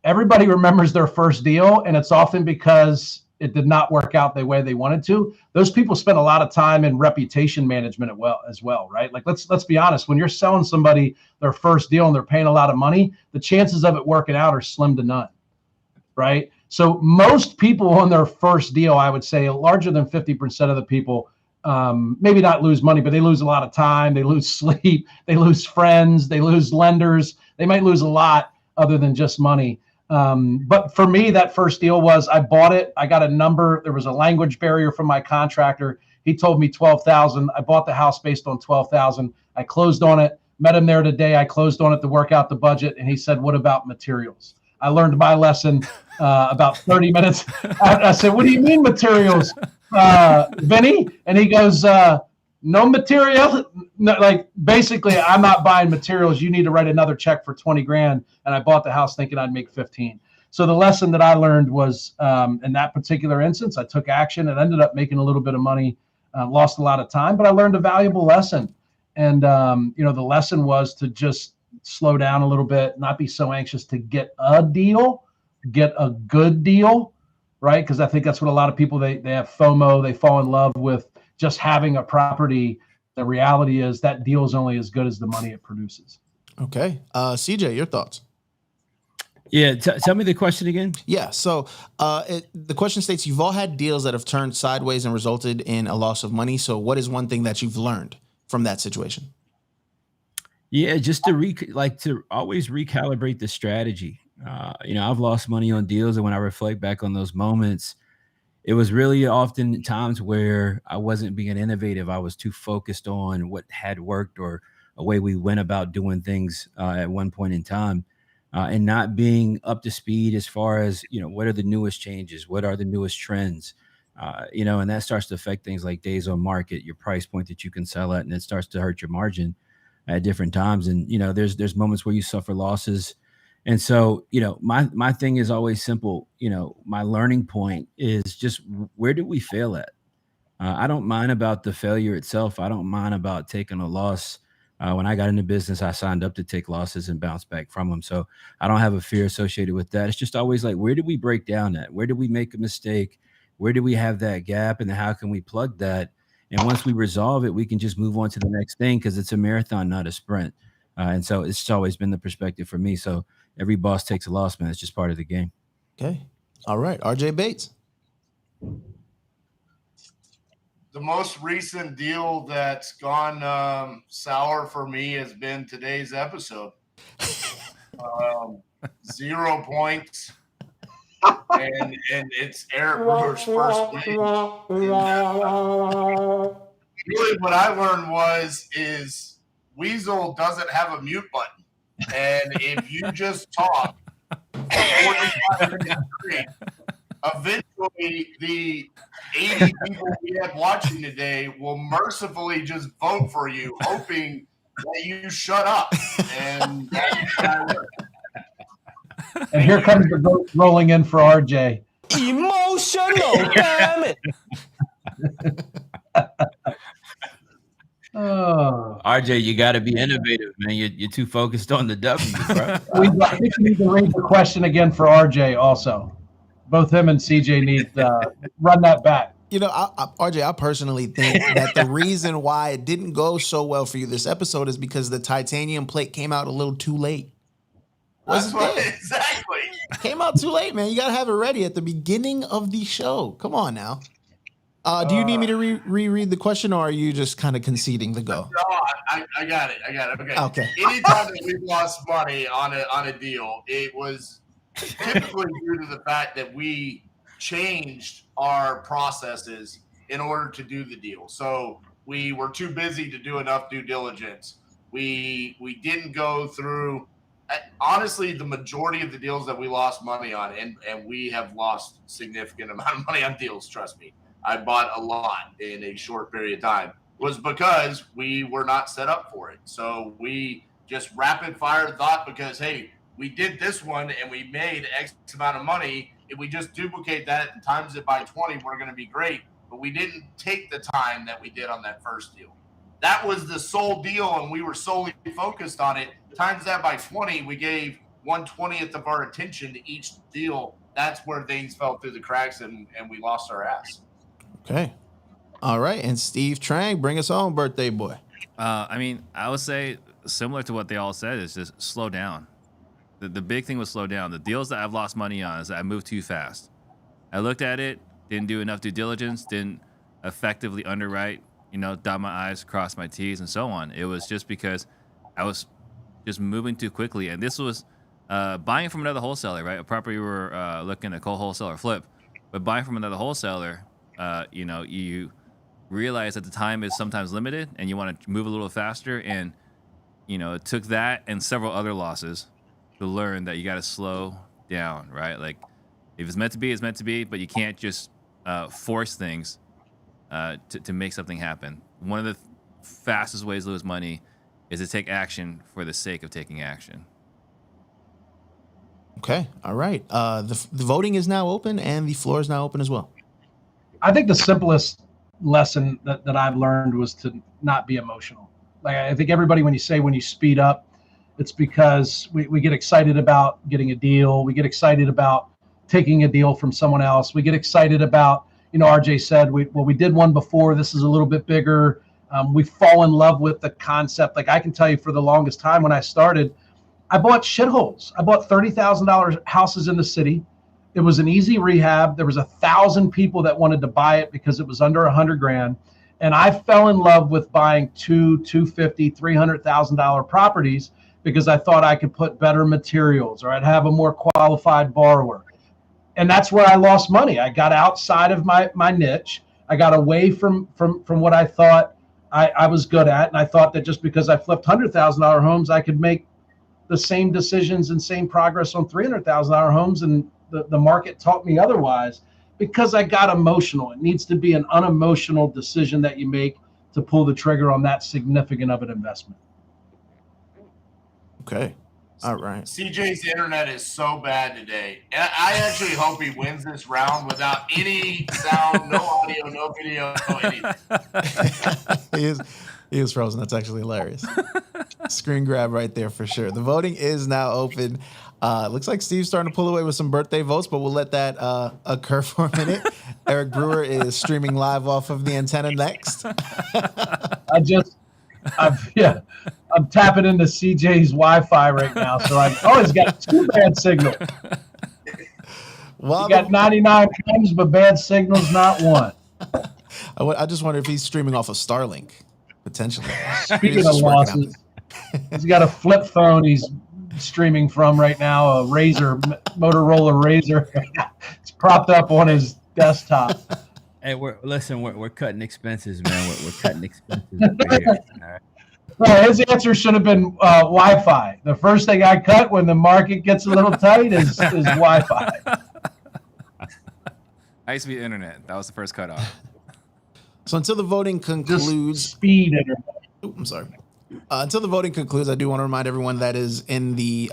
everybody remembers their first deal, and it's often because it did not work out the way they wanted to. Those people spend a lot of time in reputation management as well, right? Like let's be honest, when you're selling somebody their first deal and they're paying a lot of money, the chances of it working out are slim to none, right? So most people on their first deal, I would say larger than 50% of the people, maybe not lose money, but they lose a lot of time, they lose sleep, they lose friends, they lose lenders, they might lose a lot other than just money. But for me, that first deal was I bought it. I got a number. There was a language barrier from my contractor. He told me 12,000. I bought the house based on 12,000. I closed on it. Met him there today. I closed on it to work out the budget, and he said, "What about materials?" I learned my lesson about 30 minutes. I said, "What do you mean materials, Vinny?" And he goes, "No material. No, like basically, I'm not buying materials. You need to write another check for 20 grand." And I bought the house thinking I'd make 15. So the lesson that I learned was in that particular instance, I took action and ended up making a little bit of money, lost a lot of time, but I learned a valuable lesson. And, the lesson was to just slow down a little bit, not be so anxious to get a deal, get a good deal, right? Because I think that's what a lot of people, they have FOMO, they fall in love with just having a property. The reality is that deal is only as good as the money it produces. Okay. CJ, your thoughts? Yeah. Tell me the question again. Yeah. So the question states, you've all had deals that have turned sideways and resulted in a loss of money. So what is one thing that you've learned from that situation? Yeah, just to always recalibrate the strategy. I've lost money on deals, and when I reflect back on those moments, it was really often times where I wasn't being innovative. I was too focused on what had worked or a way we went about doing things at one point in time, and not being up to speed as far as, what are the newest changes? What are the newest trends? And that starts to affect things like days on market, your price point that you can sell at, and it starts to hurt your margin at different times. And, there's moments where you suffer losses. And so, my thing is always simple. My learning point is just, where did we fail at? I don't mind about the failure itself. I don't mind about taking a loss. When I got into business, I signed up to take losses and bounce back from them. So I don't have a fear associated with that. It's just always like, where did we break down at? Where did we make a mistake? Where do we have that gap? And how can we plug that? And once we resolve it, we can just move on to the next thing, because it's a marathon, not a sprint. And so it's always been the perspective for me. So every boss takes a loss, man. It's just part of the game. Okay. All right. RJ Bates. The most recent deal that's gone sour for me has been today's episode. 0 points. And it's Eric Brewer's first win. Really, what I learned is Weasel doesn't have a mute button, and if you just talk 45 minutes straight, eventually the 80 people we have watching today will mercifully just vote for you, hoping that you shut up. And that's how it works. And here comes the vote rolling in for RJ. Emotional, damn it. Oh. RJ, you got to be innovative, man. You're too focused on the W, bro. I think we need to read the question again for RJ also. Both him and CJ need to run that back. RJ, I personally think that the reason why it didn't go so well for you this episode is because the titanium plate came out a little too late. Exactly. Came out too late, man. You got to have it ready at the beginning of the show. Come on now. Do you need me to reread the question, or are you just kind of conceding the go? No, I got it. Okay. Anytime that we've lost money on a deal, it was typically due to the fact that we changed our processes in order to do the deal. So we were too busy to do enough due diligence. We didn't go through. Honestly, the majority of the deals that we lost money on, and we have lost significant amount of money on deals, trust me, I bought a lot in a short period of time, was because we were not set up for it. So we just rapid fire thought, because, hey, we did this one and we made X amount of money. If we just duplicate that and times it by 20, we're going to be great. But we didn't take the time that we did on that first deal. That was the sole deal, and we were solely focused on it. Times that by 20, we gave 1/20th of our attention to each deal. That's where things fell through the cracks, and we lost our ass. Okay. All right. And Steve Trang, bring us home, birthday boy. I would say similar to what they all said, is just slow down. The big thing was slow down. The deals that I've lost money on is that I moved too fast. I looked at it, didn't do enough due diligence, didn't effectively underwrite, dot my I's, cross my T's, and so on. It was just because I was just moving too quickly. And this was buying from another wholesaler, right? A property we're looking to wholesaler flip, but buying from another wholesaler, you realize that the time is sometimes limited and you want to move a little faster. And, it took that and several other losses to learn that you got to slow down, right? Like if it's meant to be, it's meant to be, but you can't just force things to make something happen. One of the fastest ways to lose money is to take action for the sake of taking action. Okay. All right. The voting is now open and the floor is now open as well. I think the simplest lesson that I've learned was to not be emotional. Like I think everybody, when you speed up, it's because we get excited about getting a deal. We get excited about taking a deal from someone else. We get excited about, RJ said, we did one before. This is a little bit bigger. We fall in love with the concept. Like I can tell you for the longest time when I started, I bought shitholes. I bought $30,000 houses in the city. It was an easy rehab. There was 1,000 people that wanted to buy it because it was under $100,000. And I fell in love with buying $250,000, $300,000 properties because I thought I could put better materials or I'd have a more qualified borrower. And that's where I lost money. I got outside of my niche. I got away from what I thought I was good at. And I thought that just because I flipped $100,000 homes, I could make the same decisions and same progress on $300,000 homes. And the market taught me otherwise because I got emotional. It needs to be an unemotional decision that you make to pull the trigger on that significant of an investment. Okay. All right. CJ's internet is so bad today. And I actually hope he wins this round without any sound, no audio, no video, no anything. He is frozen. That's actually hilarious. Screen grab right there for sure. The voting is now open. Looks like Steve's starting to pull away with some birthday votes, but we'll let that occur for a minute. Eric Brewer is streaming live off of the antenna next. I'm tapping into CJ's Wi-Fi right now, so he's got 2 bad signals. He got 99 times, but bad signals, not one. I just wonder if he's streaming off of Starlink, potentially. Speaking of losses, he's got a flip phone he's streaming from right now, a Motorola Razor. It's propped up on his desktop. Hey, we're cutting expenses, man. We're cutting expenses over here. All right. Well, his answer should have been Wi-Fi. The first thing I cut when the market gets a little tight is Wi-Fi. High-speed internet. That was the first cutoff. So until the voting concludes, Just speed internet. I'm sorry. Until the voting concludes, I do want to remind everyone that is in the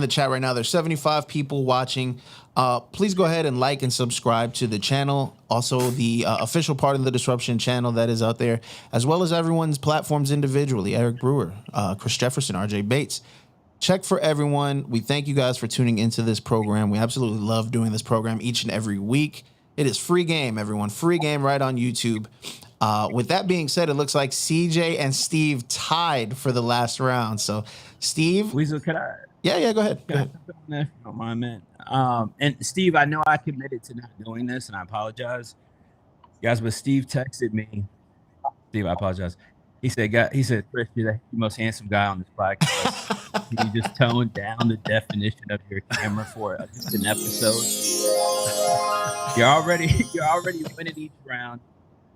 chat right now. There's 75 people watching. Please go ahead and like and subscribe to the channel. Also, the official part of the Disruption channel that is out there, as well as everyone's platforms individually. Eric Brewer, Chris Jefferson, RJ Bates. Check for everyone. We thank you guys for tuning into this program. We absolutely love doing this program each and every week. It is free game, everyone. Free game right on YouTube. With that being said, it looks like CJ and Steve tied for the last round. So, Steve. Weasel, can I? Yeah, go ahead. Go ahead. Don't mind, man. And Steve, I know I committed to not doing this, and I apologize, guys. But Steve texted me. Steve, I apologize. He said, Chris, you're the most handsome guy on this podcast. Can you just tone down the definition of your camera for just an episode? You're already winning each round.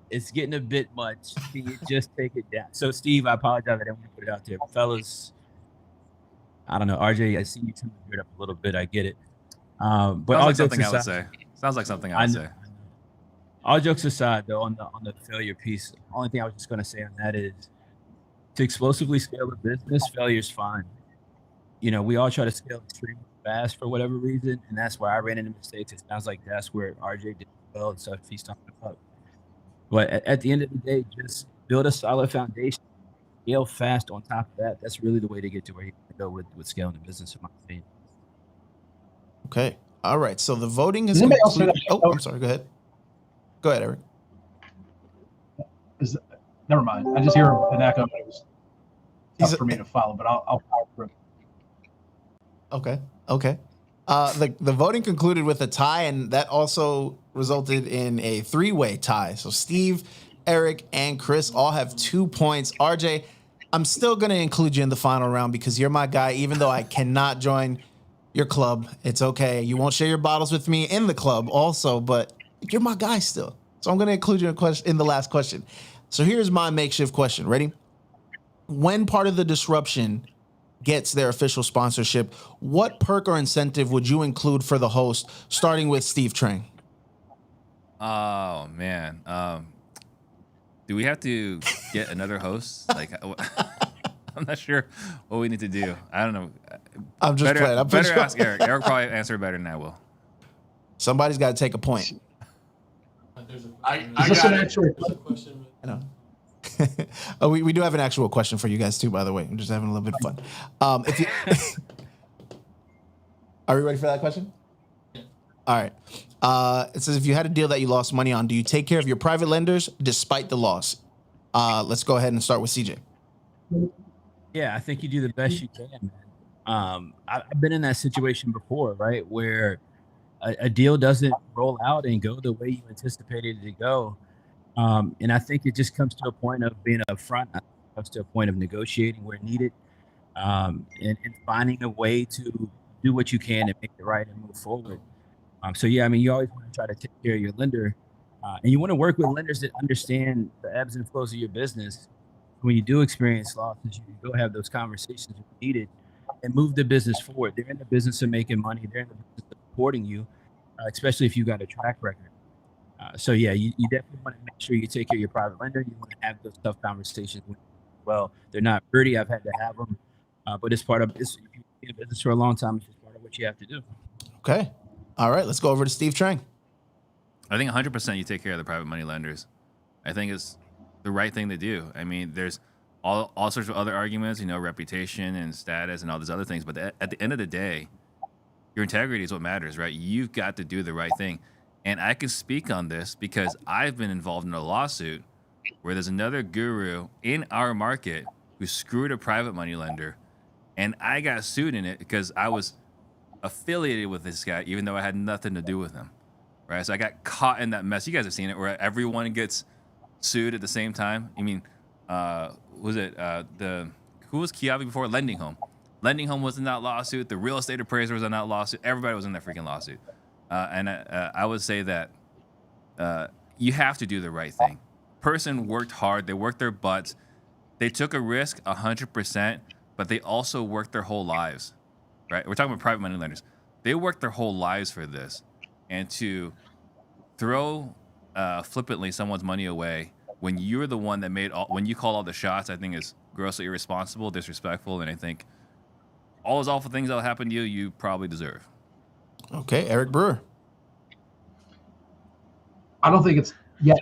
It's getting a bit much. Can you just take it down? So, Steve, I apologize. I didn't want to put it out there, fellas. I don't know, RJ. I see you turn the beard up a little bit. I get it. But all jokes aside, Sounds like something I would say. All jokes aside, though, on the failure piece, the only thing I was just going to say on that is to explosively scale a business, failure is fine. We all try to scale extremely fast for whatever reason, and that's where I ran into mistakes. It sounds like that's where RJ did well and stuff he's talking about. But at the end of the day, just build a solid foundation, scale fast on top of that. That's really the way to get to where you can go with scaling the business, in my opinion. Okay. All right. So the voting is concluded. Oh, I'm sorry. Go ahead. Go ahead, Eric. Never mind. I just hear an echo. It's tough for me to follow, but I'll follow through. Okay. The voting concluded with a tie, and that also resulted in a 3-way tie. So Steve, Eric, and Chris all have 2 points. RJ, I'm still going to include you in the final round because you're my guy, even though I cannot join your club. It's okay. You won't share your bottles with me in the club also, but you're my guy still. So I'm going to include you in the last question. So here's my makeshift question. Ready? When part of the disruption gets their official sponsorship, what perk or incentive would you include for the host, starting with Steve Trang? Oh man, do we have to get another host? Like, I'm not sure what we need to do. I don't know. I'm just playing. I'm better ask Eric. Eric probably answer better than I will. Somebody's got to take a point. I Is this got an it. actual I know. Oh, we do have an actual question for you guys too, by the way. I'm just having a little bit of fun. If you Are we ready for that question? Yeah. All right. It says, if you had a deal that you lost money on, do you take care of your private lenders despite the loss? Let's go ahead and start with CJ. Yeah, I think you do the best you can, man. I've been in that situation before, right, where a deal doesn't roll out and go the way you anticipated it to go. And I think it just comes to a point of being upfront. It comes to a point of negotiating where needed, and finding a way to do what you can and make it right and move forward. So yeah, I mean, you always want to try to take care of your lender, and you want to work with lenders that understand the ebbs and flows of your business. When you do experience losses, you go have those conversations when needed and move the business forward. They're in the business of making money. They're in the business of supporting you, especially if you got a track record. So yeah, you definitely want to make sure you take care of your private lender. You want to have those tough conversations with them. Well, they're not pretty. I've had to have them, but it's part of this. If you've been in business for a long time, it's just part of what you have to do. Okay. All right. Let's go over to Steve Trang. I think 100% you take care of the private money lenders. I think it's the right thing to do. I mean, there's all sorts of other arguments, reputation and status and all these other things. But at the end of the day, your integrity is what matters, right? You've got to do the right thing. And I can speak on this because I've been involved in a lawsuit where there's another guru in our market who screwed a private money lender. And I got sued in it because I was affiliated with this guy, even though I had nothing to do with him, right? So I got caught in that mess. You guys have seen it where everyone gets sued at the same time. I mean, who was Kiavi before? Lending Home. Lending Home was in that lawsuit. The real estate appraiser was in that lawsuit. Everybody was in that freaking lawsuit. And I would say that you have to do the right thing. Person worked hard. They worked their butts. They took a risk 100%, but they also worked their whole lives, right? We're talking about private money lenders. They worked their whole lives for this. And to throw flippantly someone's money away when you're the one that when you call all the shots, I think is grossly irresponsible, disrespectful, and I think all those awful things that'll happen to you, you probably deserve. Okay, Eric Brewer. I don't think it's yes.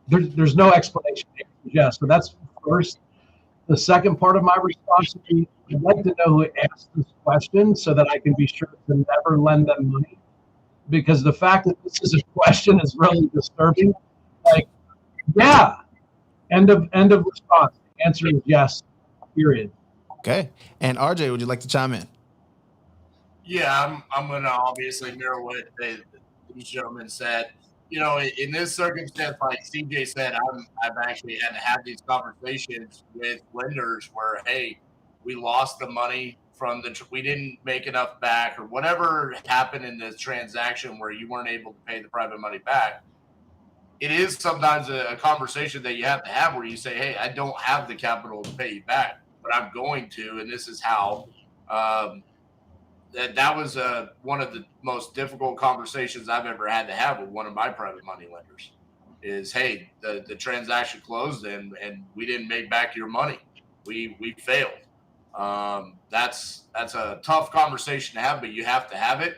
There's no explanation. Yes, so that's first. The second part of my response would be, I'd like to know who asked this question so that I can be sure to never lend them money. Because the fact that this is a question is really disturbing. Like, yeah, end of response. The answer is yes, period. Okay, and RJ, would you like to chime in? Yeah, I'm going to obviously mirror what these gentlemen said. In this circumstance, like CJ said, I've actually had to have these conversations with lenders where, hey, we lost the money we didn't make enough back, or whatever happened in this transaction where you weren't able to pay the private money back. It is sometimes a conversation that you have to have where you say, hey, I don't have the capital to pay you back, but I'm going to, and this is how. That was one of the most difficult conversations I've ever had to have with one of my private money lenders is, hey, the transaction closed and we didn't make back your money. We failed. That's a tough conversation to have, but you have to have it.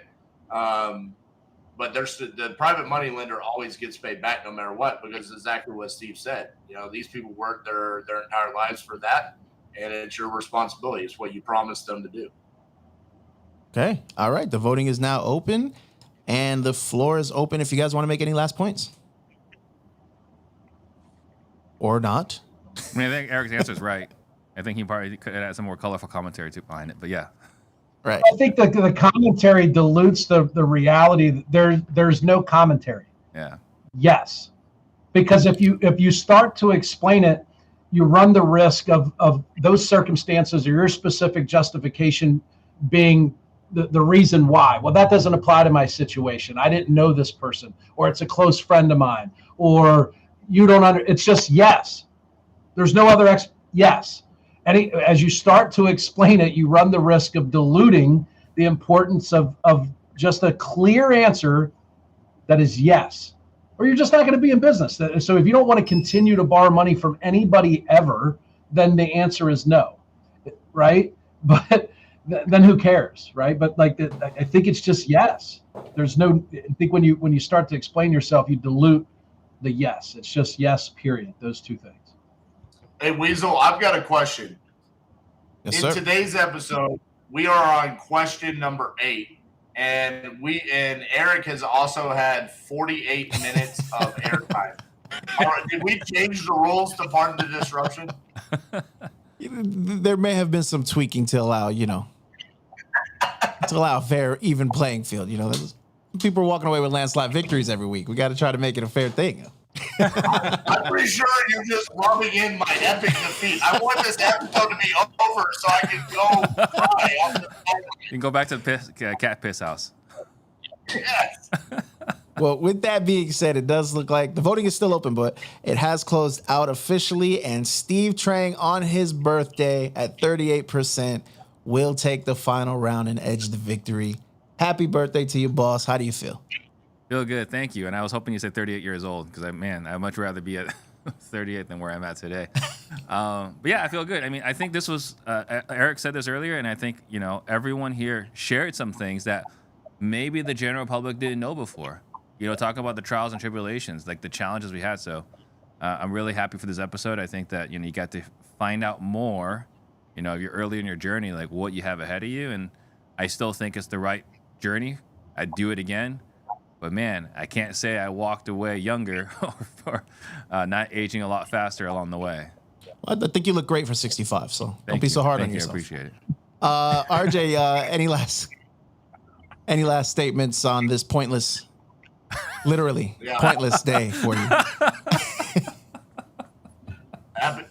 But the private money lender always gets paid back no matter what, because exactly what Steve said. These people work their entire lives for that, and it's your responsibility. It's what you promised them to do. Okay. All right. The voting is now open, and the floor is open if you guys want to make any last points. Or not. I mean, I think Eric's answer is right. I think he probably could add some more colorful commentary behind it, but yeah. Right. I think the commentary dilutes the reality. There's no commentary. Yeah. Yes. Because if you start to explain it, you run the risk of those circumstances or your specific justification being the reason why. Well, that doesn't apply to my situation. I didn't know this person, or it's a close friend of mine, or you don't it's just yes. There's no other yes. And as you start to explain it, you run the risk of diluting the importance of just a clear answer that is yes, or you're just not going to be in business. So if you don't want to continue to borrow money from anybody ever, then the answer is no, right? But then who cares, right? But I think it's just yes. There's no. I think when you start to explain yourself, you dilute the yes. It's just yes, period. Those two things. Hey, Weasel, I've got a question. Yes, In sir. today's episode, we are on question number 8, and Eric has also had 48 minutes of airtime. Did we change the rules to pardon the disruption? There may have been some tweaking to allow, a fair, even playing field. People are walking away with landslide victories every week. We got to try to make it a fair thing. I'm pretty sure you're just rubbing in my epic defeat. I want this episode to be over so I can go cry. You can go back to the cat piss house. Yes. Well, with that being said, it does look like the voting is still open, but it has closed out officially. And Steve Trang, on his birthday at 38%, will take the final round and edge the victory. Happy birthday to you, boss. How do you feel? Feel good, thank you. And I was hoping you said 38 years old because I'd much rather be at 38 than where I'm at today. But yeah, I feel good. I mean, I think this was Eric said this earlier, and I think everyone here shared some things that maybe the general public didn't know before. Talking about the trials and tribulations, like the challenges we had. So I'm really happy for this episode. I think that you got to find out more. If you're early in your journey, like what you have ahead of you, and I still think it's the right journey. I'd do it again. But man, I can't say I walked away younger or not aging a lot faster along the way. Well, I think you look great for 65, so don't be so hard on yourself. I appreciate it. RJ, any last statements on this pointless, literally pointless day for you?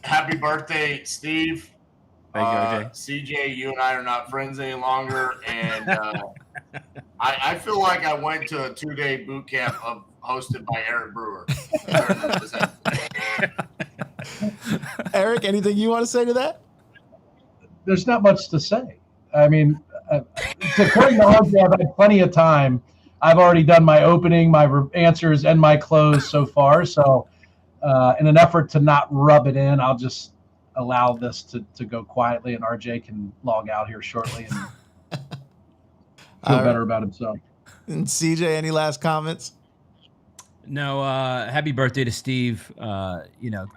Happy birthday, Steve. Thank you, RJ. CJ, you and I are not friends any longer, and I feel like I went to a 2-day boot camp hosted by Eric Brewer. Eric, anything you want to say to that? There's not much to say. I mean, according to RJ, I've had plenty of time. I've already done my opening, my answers, and my close so far. So in an effort to not rub it in, I'll just allow this to go quietly, and RJ can log out here shortly and feel better about himself. And CJ, any last comments? No, happy birthday to Steve. I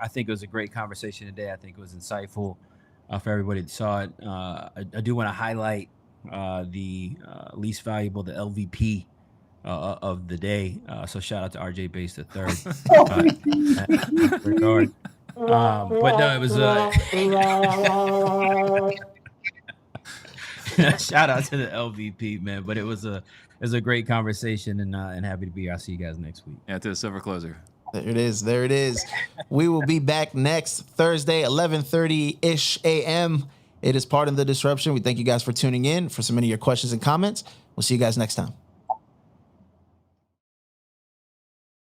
think it was a great conversation today. I think it was insightful for everybody that saw it. I do want to highlight the least valuable, the LVP of the day. So shout out to RJ Bass the third. Regard. But no, it was shout out to the LVP, man. But it was a great conversation, and happy to be here. I'll see you guys next week. Yeah, to the silver closer. There it is. There it is. We will be back next Thursday, 11:30-ish a.m. It is part of the disruption. We thank you guys for tuning in. For so many of your questions and comments, we'll see you guys next time.